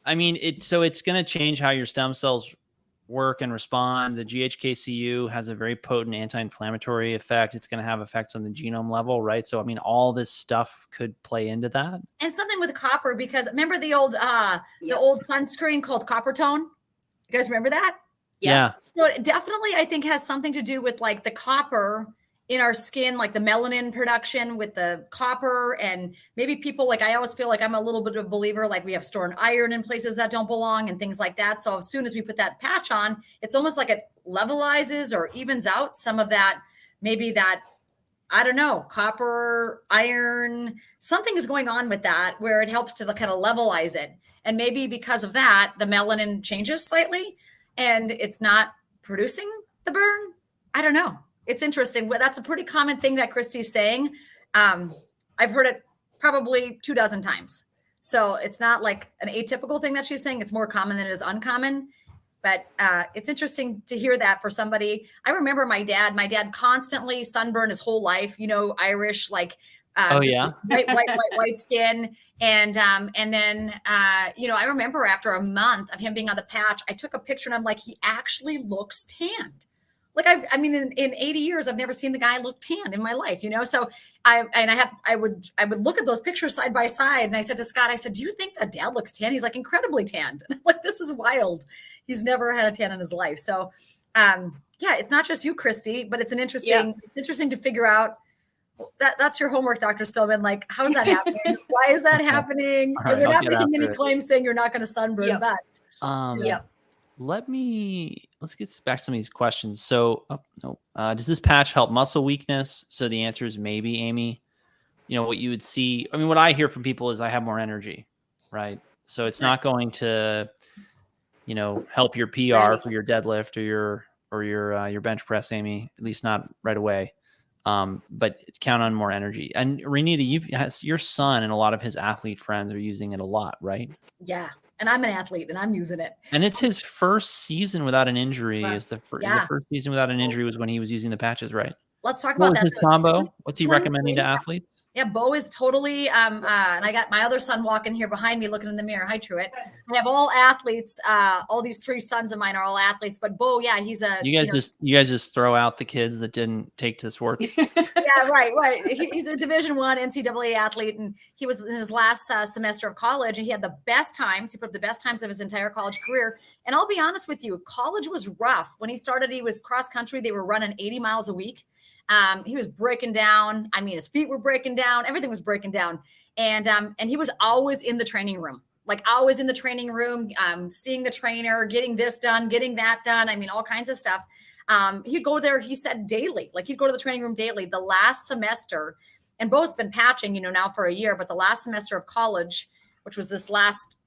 I mean, it's going to change how your stem cells work and respond. The GHK-Cu has a very potent anti-inflammatory effect. It's going to have effects on the genome level, right? So, I mean, all this stuff could play into that. And something with copper, because remember the old sunscreen called Copper Tone? You guys remember that? Yeah. So it definitely, I think, has something to do with like the copper in our skin, like the melanin production with the copper. And maybe people, like, I always feel like I'm a little bit of a believer, like we have stored iron in places that don't belong and things like that. So as soon as we put that patch on, it's almost like it levelizes or evens out some of that, maybe that, I don't know, copper, iron, something is going on with that where it helps to kind of levelize it. And maybe because of that, the melanin changes slightly and it's not producing the burn. I don't know. It's interesting. Well, that's a pretty common thing that Christy's saying. I've heard it probably 24 times. So it's not like an atypical thing that she's saying. It's more common than it is uncommon. But it's interesting to hear that for somebody. I remember my dad constantly sunburned his whole life, Irish, like white skin. And then, I remember after a month of him being on the patch, I took a picture and I'm like, he actually looks tanned. Like, I mean, in 80 years, I've never seen the guy look tanned in my life, So I would look at those pictures side by side. And I said to Scott, I said, do you think that dad looks tan? He's like, incredibly tanned. And I'm like, this is wild. He's never had a tan in his life. So, it's not just you, Christy, but it's it's interesting to figure out that's your homework, Dr. Stillman. Like, how's that happening? Why is that happening? Right, and we're not making any claims saying you're not going to sunburn, but. Let's get back to some of these questions. So, does this patch help muscle weakness? So the answer is maybe, Amy. What you would see. I mean, what I hear from people is I have more energy, right? So it's not going to, help your PR for your deadlift or your bench press, Amy. At least not right away. But count on more energy. And Renita, your son and a lot of his athlete friends are using it a lot, right? Yeah. And I'm an athlete and I'm using it. And it's his first season without an injury. Right. Is the first season without an injury was when he was using the patches, right? Let's talk about What that. was his combo? What's he recommending to athletes? Yeah, Bo is totally, and I got my other son walking here behind me looking in the mirror. Hi, Truett. I have all athletes. All these 3 sons of mine are all athletes, but Bo, he's a. You guys just throw out the kids that didn't take to sports. Yeah, right. He's a Division I NCAA athlete, and he was in his last semester of college, and he had the best times. He put up the best times of his entire college career. And I'll be honest with you, college was rough. When he started, he was cross country. They were running 80 miles a week. He was breaking down. I mean, his feet were breaking down. Everything was breaking down. And he was always in the training room, like always in the training room, seeing the trainer, getting this done, getting that done. I mean, all kinds of stuff. He'd go there, he said, daily. Like he'd go to the training room daily. The last semester, and Bo's been patching, now for a year, but the last semester of college, which was this last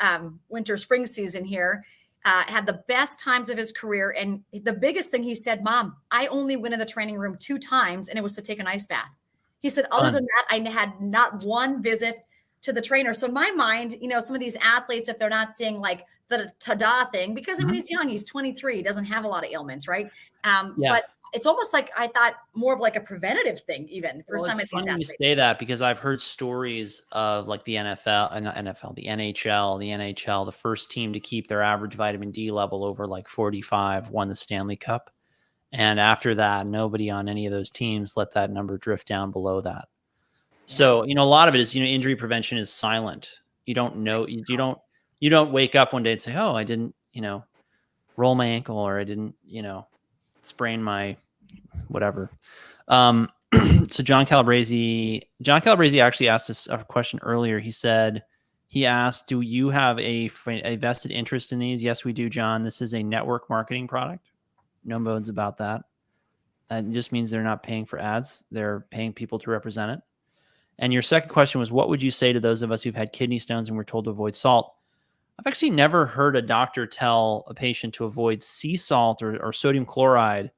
winter, spring season here, had the best times of his career. And the biggest thing he said, Mom, I only went in the training room 2 times, and it was to take an ice bath. He said, other than that, I had not one visit to the trainer. So in my mind, some of these athletes, if they're not seeing like the ta-da thing, because I mean, he's young, he's 23, doesn't have a lot of ailments, right? But it's almost like, I thought more of like a preventative thing, even for some of these athletes. You say that because I've heard stories of like the NFL, the NHL, the NHL, the first team to keep their average vitamin D level over like 45 won the Stanley Cup. And after that, nobody on any of those teams let that number drift down below that. So, a lot of it is, injury prevention is silent. You don't know, you don't wake up one day and say, oh, I didn't, roll my ankle, or I didn't, sprain my whatever. So John Calabrese actually asked us a question earlier. He asked, do you have a vested interest in these? Yes, we do, John. This is a network marketing product. No bones about that. That just means they're not paying for ads. They're paying people to represent it. And your second question was, what would you say to those of us who've had kidney stones and were told to avoid salt? I've actually never heard a doctor tell a patient to avoid sea salt or sodium chloride,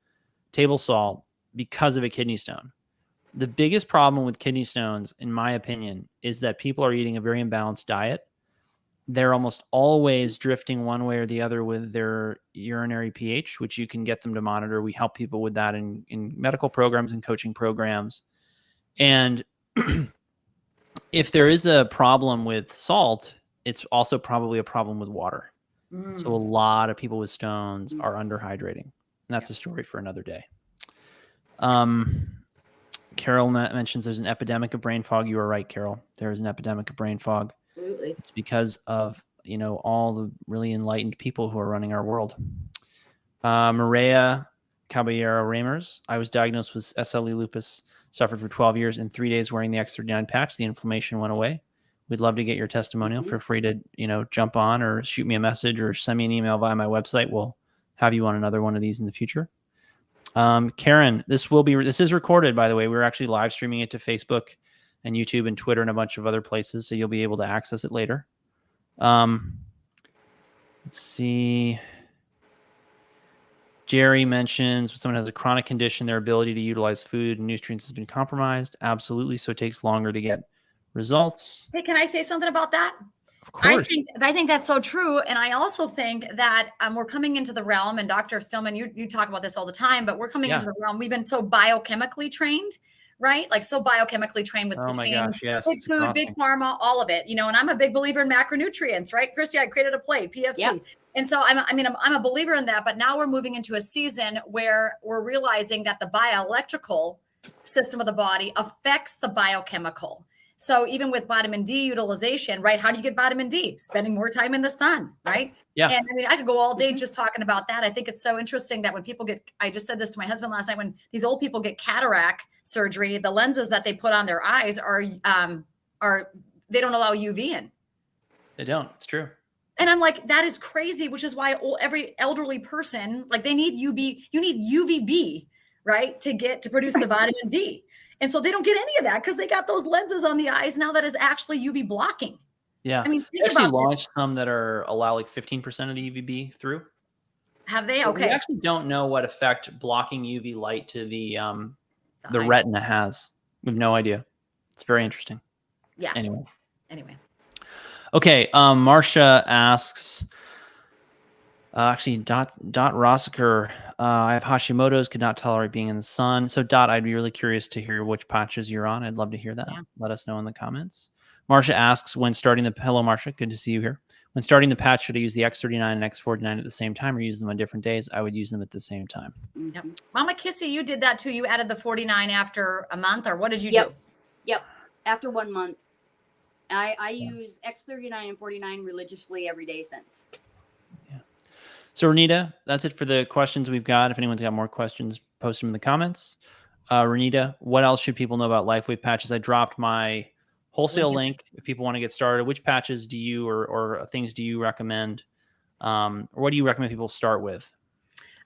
table salt, because of a kidney stone. The biggest problem with kidney stones, in my opinion, is that people are eating a very imbalanced diet. They're almost always drifting one way or the other with their urinary pH, which you can get them to monitor. We help people with that in medical programs and coaching programs. And if there is a problem with salt, it's also probably a problem with water. So a lot of people with stones are underhydrating. And that's a story for another day. Carol mentions there's an epidemic of brain fog. You are right, Carol. There is an epidemic of brain fog. Absolutely. It's because of, all the really enlightened people who are running our world. Maria Caballero Ramers. I was diagnosed with SLE lupus, suffered for 12 years. In 3 days wearing the X39 patch, the inflammation went away. We'd love to get your testimonial. Feel free to, jump on or shoot me a message or send me an email via my website. We'll have you on another one of these in the future. Karen, this is recorded, by the way. We're actually live streaming it to Facebook and YouTube and Twitter and a bunch of other places, so you'll be able to access it later. Let's see. Jerry mentions when someone has a chronic condition, their ability to utilize food and nutrients has been compromised. Absolutely. So it takes longer to get results. Hey, can I say something about that? Of course. I think that's so true. And I also think that we're coming into the realm, and Dr. Stillman, you talk about this all the time, but we're coming into the realm. We've been so biochemically trained, right? Like so biochemically trained with my gosh, yes, big food, big pharma, all of it, and I'm a big believer in macronutrients, right? Christy, I created a plate, PFC. Yep. And so I'm a believer in that, but now we're moving into a season where we're realizing that the bioelectrical system of the body affects the biochemical. So even with vitamin D utilization, right? How do you get vitamin D? Spending more time in the sun, right? Yeah. And I could go all day just talking about that. I think it's so interesting that when people I just said this to my husband last night, when these old people get cataract surgery, the lenses that they put on their eyes are they don't allow UV in. They don't. It's true. And I'm like, that is crazy, which is why every elderly person, like they need you need UVB, right? To produce the vitamin D. And so they don't get any of that because they got those lenses on the eyes now that is actually UV blocking. Yeah. Think they actually about launched some that allow like 15% of the UVB through. Have they? But okay. We actually don't know what effect blocking UV light to the retina has. We have no idea. It's very interesting. Yeah. Anyway. Okay. Marcia asks, actually, Dot Rossiker, I have Hashimoto's, could not tolerate being in the sun. So, Dot, I'd be really curious to hear which patches you're on. I'd love to hear that. Yeah. Let us know in the comments. Marcia asks, hello, Marcia, good to see you here. When starting the patch, should I use the X39 and X49 at the same time or use them on different days? I would use them at the same time. Yep. Mama Kissy, you did that too. You added the 49 after a month, or what did you do? Yep. After 1 month. I use X39 and 49 religiously every day since. Yeah. So, Renita, that's it for the questions we've got. If anyone's got more questions, post them in the comments. Renita, what else should people know about Lifewave patches? I dropped my wholesale link if people want to get started. Which patches do you or things do you recommend? Or what do you recommend people start with?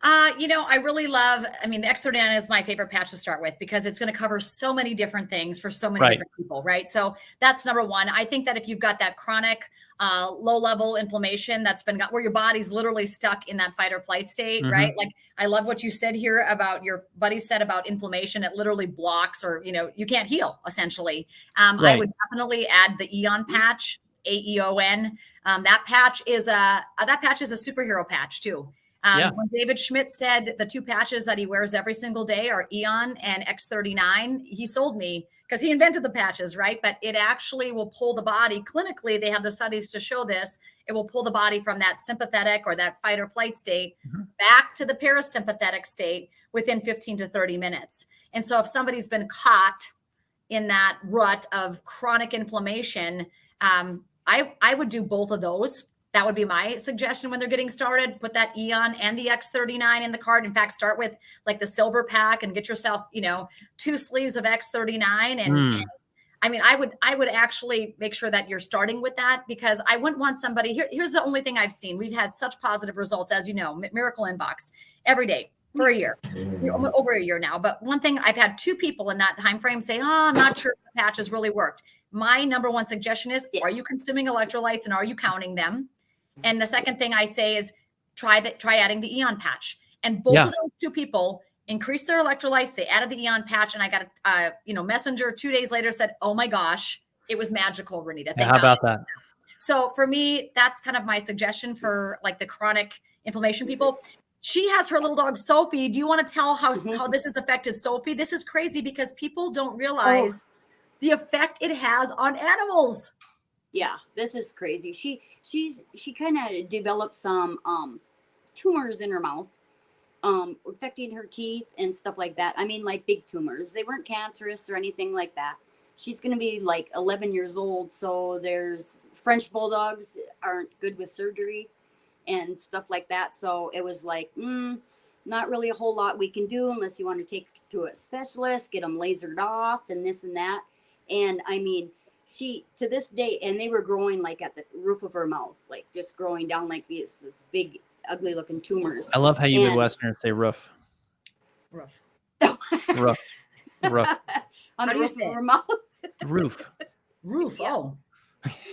I really love, the X39 is my favorite patch to start with because it's going to cover so many different things for so many different people, right? So that's number one. I think that if you've got that chronic, low level inflammation that's been where your body's literally stuck in that fight or flight state, right? Like I love what you said here about your buddy said about inflammation. It literally blocks or, you can't heal essentially. I would definitely add the Eon patch, AEON. That patch is a superhero patch too. When David Schmidt said the two patches that he wears every single day are Eon and X39, he sold me because he invented the patches, right? But it actually will pull the body clinically. They have the studies to show this. It will pull the body from that sympathetic or that fight or flight state back to the parasympathetic state within 15 to 30 minutes. And so if somebody's been caught in that rut of chronic inflammation, I would do both of those. That would be my suggestion when they're getting started. Put that Eon and the X39 in the cart. In fact, start with like the silver pack and get yourself, 2 sleeves of X39. And I would actually make sure that you're starting with that because I wouldn't want somebody here's the only thing I've seen. We've had such positive results, as you know, Miracle Inbox every day for a year, over a year now. But one thing, I've had 2 people in that time frame say, I'm not sure if the patches really worked. My number one suggestion is, are you consuming electrolytes and are you counting them? And the second thing I say is try adding the Eon patch. And both of those 2 people increased their electrolytes. They added the Eon patch, and I got a messenger 2 days later said, "Oh my gosh, it was magical, Renita." How about that? So for me, that's kind of my suggestion for like the chronic inflammation people. She has her little dog Sophie. Do you want to tell how this has affected Sophie? This is crazy because people don't realize the effect it has on animals. Yeah, this is crazy. She kind of developed some tumors in her mouth, affecting her teeth and stuff like that. Like big tumors. They weren't cancerous or anything like that. She's going to be like 11 years old. So there's French bulldogs aren't good with surgery and stuff like that. So it was like, not really a whole lot we can do unless you want to take to a specialist, get them lasered off and this and that. And she, to this day, and they were growing like at the roof of her mouth, like just growing down like this big, ugly looking tumors. I love how you Midwesterners say roof. Roof. Roof. Roof. On the roof of her mouth. Roof. Roof. Yeah. Oh.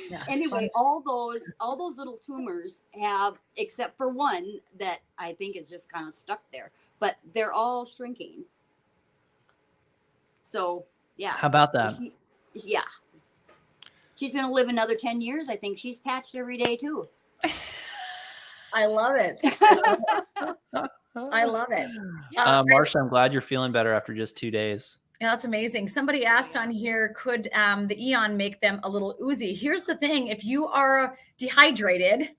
Yeah, anyway, all those little tumors have, except for one that I think is just kind of stuck there, but they're all shrinking. So yeah. How about that? She's going to live another 10 years. I think she's patched every day too. I love it. I love it. Marsha, I'm glad you're feeling better after just 2 days. Yeah, that's amazing. Somebody asked on here, could the Eon make them a little oozy? Here's the thing. If you are dehydrated,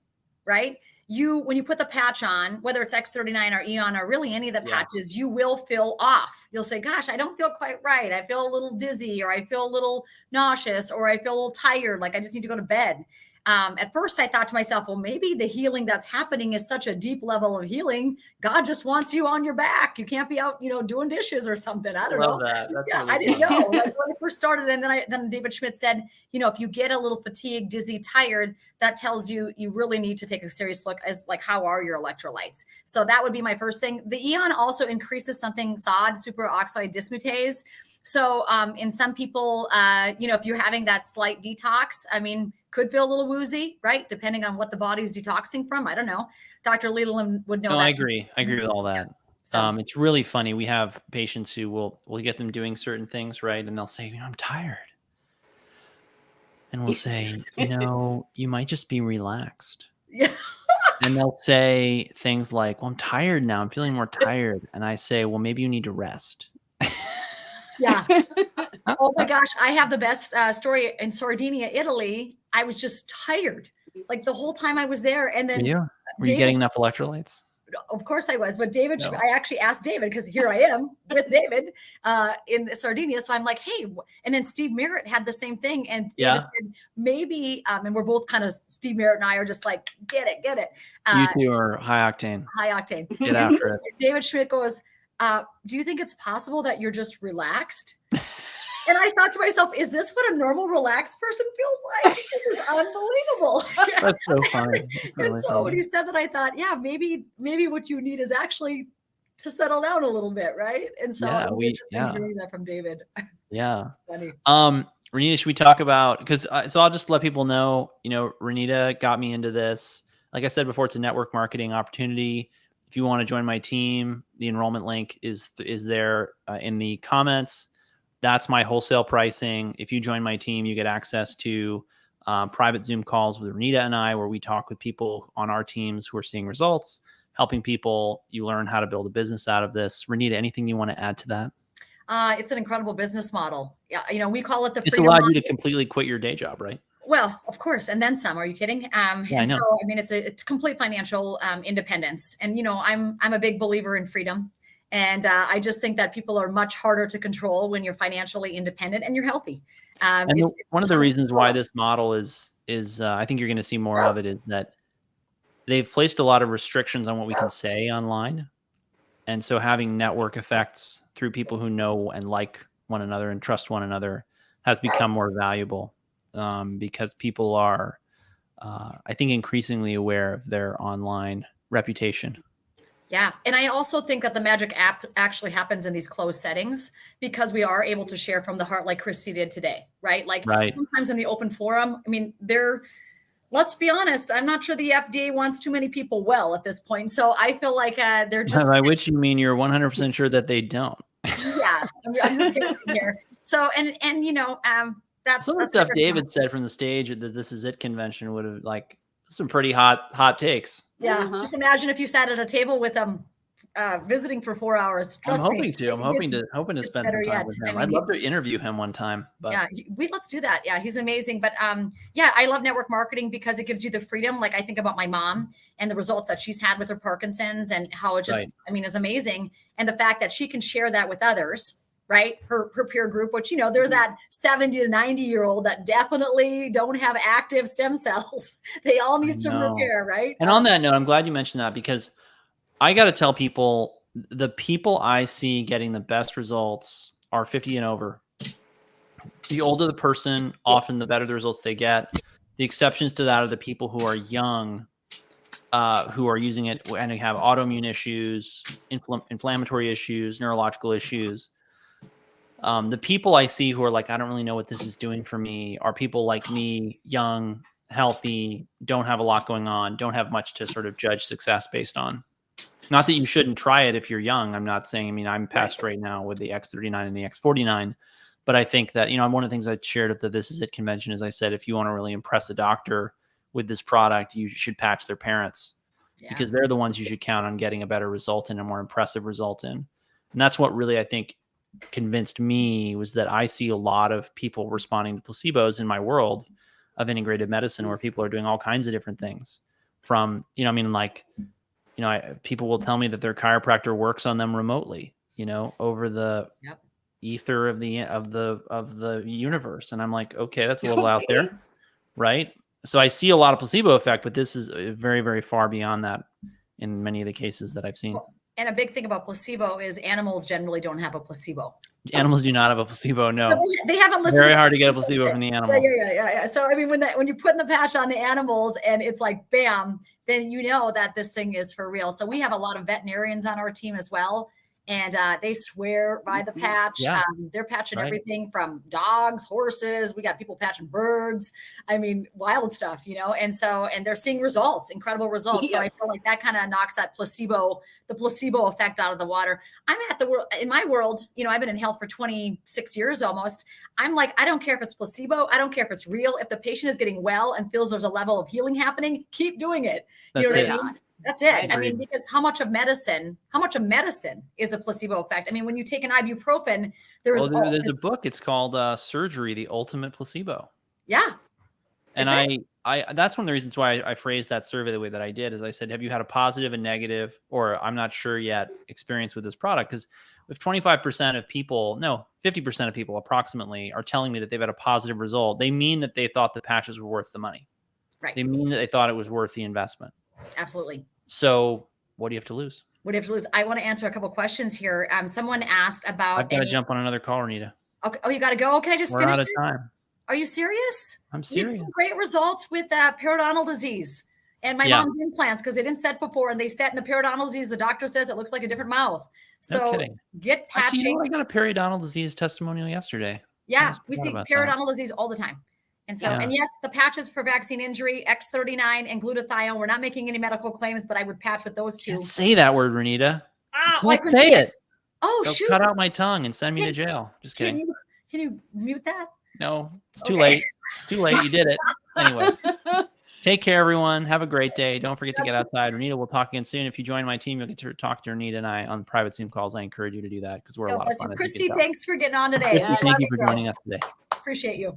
right? When you put the patch on, whether it's X39 or Eon or really any of the patches, you will feel off. You'll say, gosh, I don't feel quite right. I feel a little dizzy, or I feel a little nauseous, or I feel a little tired. Like I just need to go to bed. At first I thought to myself, well, maybe the healing that's happening is such a deep level of healing. God just wants you on your back. You can't be out, doing dishes or something. I don't know. That. That's really I didn't know. Like when I first started, and then David Schmidt said, if you get a little fatigued, dizzy, tired, that tells you really need to take a serious look as like, how are your electrolytes? So that would be my first thing. The Eon also increases something SOD, superoxide dismutase. So in some people, if you're having that slight detox, could feel a little woozy, right? Depending on what the body's detoxing from. I don't know. Dr. Leland would know. No, that. I agree. I agree with all that. Yeah. So, it's really funny. We have patients who we'll get them doing certain things, right? And they'll say, I'm tired. And we'll say, you might just be relaxed. Yeah. And they'll say things like, well, I'm tired now. I'm feeling more tired. And I say, well, maybe you need to rest. Yeah. Oh my gosh. I have the best story in Sardinia, Italy. I was just tired. Like the whole time I was there. And then Were you getting enough electrolytes? Of course I was, but David, I actually asked David, because here I am with David in Sardinia. So I'm like, hey, and then Steve Merritt had the same thing. And David said, maybe, and we're both kind of, Steve Merritt and I are just like, get it. You two are high octane. Get after it. David Schmidt goes, do you think it's possible that you're just relaxed? And I thought to myself, is this what a normal relaxed person feels like? This is unbelievable. That's so funny. That's And really so when funny. he said that, I thought, yeah, maybe what you need is actually to settle down a little bit, right? And so Yeah, it was interesting yeah. hearing that from David. Yeah. Funny. Renita, should we talk about, because so I'll just let people know, Renita got me into this. Like I said before, it's a network marketing opportunity. If you want to join my team, the enrollment link is there in the comments. That's my wholesale pricing. If you join my team, you get access to private Zoom calls with Renita and I, where we talk with people on our teams who are seeing results, helping people. You learn how to build a business out of this. Renita, anything you want to add to that? It's an incredible business model. Yeah, we call it the It's freedom allowed model. you to completely quit your day job, right? Well, of course, and then some. Are you kidding? Yeah, I and know. so, I mean, it's complete financial independence. And I'm a big believer in freedom, and I just think that people are much harder to control when you're financially independent and you're healthy. And It's one of the so reasons why close. this model is I think you're going to see more of it, is that they've placed a lot of restrictions on what we can say online. And so having network effects through people who know and like one another and trust one another has become more valuable, because people are, I think, increasingly aware of their online reputation. Yeah. And I also think that the magic app actually happens in these closed settings because we are able to share from the heart like Christy did today, right? Like Right. sometimes in the open forum, I mean, let's be honest, I'm not sure the FDA wants too many people well at this point. So I feel like they're just By which you mean you're 100% sure that they don't. yeah, I'm just guessing here. So and that's Some of the stuff David said from the stage at the This Is It convention would have like some pretty hot takes. Yeah, just imagine if you sat at a table with them visiting for 4 hours. Trust I'm me, hoping to. I'm hoping to spend some time with him. I'd love to interview him one time. But yeah, let's do that. Yeah, he's amazing. But yeah, I love network marketing because it gives you the freedom. Like I think about my mom and the results that she's had with her Parkinson's and how it just, I mean, is amazing. And the fact that she can share that with others, right? Her peer group, which, they're that 70 to 90-year-old that definitely don't have active stem cells. They all need some repair, right? And on that note, I'm glad you mentioned that, because I got to tell people, the people I see getting the best results are 50 and over. The older the person, often the better the results they get. The exceptions to that are the people who are young, who are using it and have autoimmune issues, inflammatory issues, neurological issues. The people I see who are like, I don't really know what this is doing for me, are people like me, young, healthy, don't have a lot going on, don't have much to sort of judge success based on. Not that you shouldn't try it if you're young. I'm not saying, I mean, I'm past right now with the X39 and the X49, but I think that, one of the things I shared at the This Is It convention is I said, if you want to really impress a doctor with this product, you should patch their parents, because they're the ones you should count on getting a better result in, a more impressive result in. And that's what really, I think, convinced me, was that I see a lot of people responding to placebos in my world of integrated medicine, where people are doing all kinds of different things from, people will tell me that their chiropractor works on them remotely, over the ether of the universe. And I'm like, okay, that's a little out there. Right. So I see a lot of placebo effect, but this is very, very far beyond that in many of the cases that I've seen. And a big thing about placebo is animals generally don't have a placebo. Animals do not have a placebo. No, they haven't listened. Very hard to get a placebo from the animal. Yeah. So I mean, when you put in the patch on the animals and it's like bam, then you know that this thing is for real. So we have a lot of veterinarians on our team as well. And they swear by the patch. They're patching everything from dogs, horses. We got people patching birds. I mean, wild stuff, And they're seeing results, incredible results. So I feel like that kind of knocks the placebo effect out of the water. I'm in my world, I've been in health for 26 years almost. I'm like, I don't care if it's placebo. I don't care if it's real. If the patient is getting well and feels there's a level of healing happening, keep doing it. That's what it. I mean? That's it. I mean, because how much of medicine is a placebo effect? I mean, when you take an ibuprofen, there's a book. It's called Surgery, the Ultimate Placebo. Yeah. And I that's one of the reasons why I phrased that survey the way that I did, is I said, have you had a positive and negative, or I'm not sure yet, experience with this product? Because if 25% of people, 50% of people approximately are telling me that they've had a positive result, they mean that they thought the patches were worth the money. Right. They mean that they thought it was worth the investment. Absolutely. So what do you have to lose? What do you have to lose? I want to answer a couple questions here. Someone asked about. I've got to jump on another call, Renita. Okay. Oh, you got to go. Can I just We're finish out of this? time. Are you serious? I'm We serious. had some great results with periodontal disease and my mom's implants because they didn't set before and they set in the periodontal disease. The doctor says it looks like a different mouth. No So kidding. get patching. Actually, you know what? I got a periodontal disease testimonial yesterday. Yeah, we see periodontal disease all the time. And so, and yes, the patches for vaccine injury, X39 and glutathione, we're not making any medical claims, but I would patch with those two. Can't say that word, Renita. I Can't say it. Oh, They'll shoot. cut out my tongue and send me to jail. Just kidding. Can you mute that? No, it's too late. It's too late. You did it. Anyway, take care, everyone. Have a great day. Don't forget to get outside. Renita, we'll talk again soon. If you join my team, you'll get to talk to Renita and I on private Zoom calls. I encourage you to do that because we're a lot of fun. Christy, thanks for getting on today. Christy, thank you for joining us today. Appreciate you.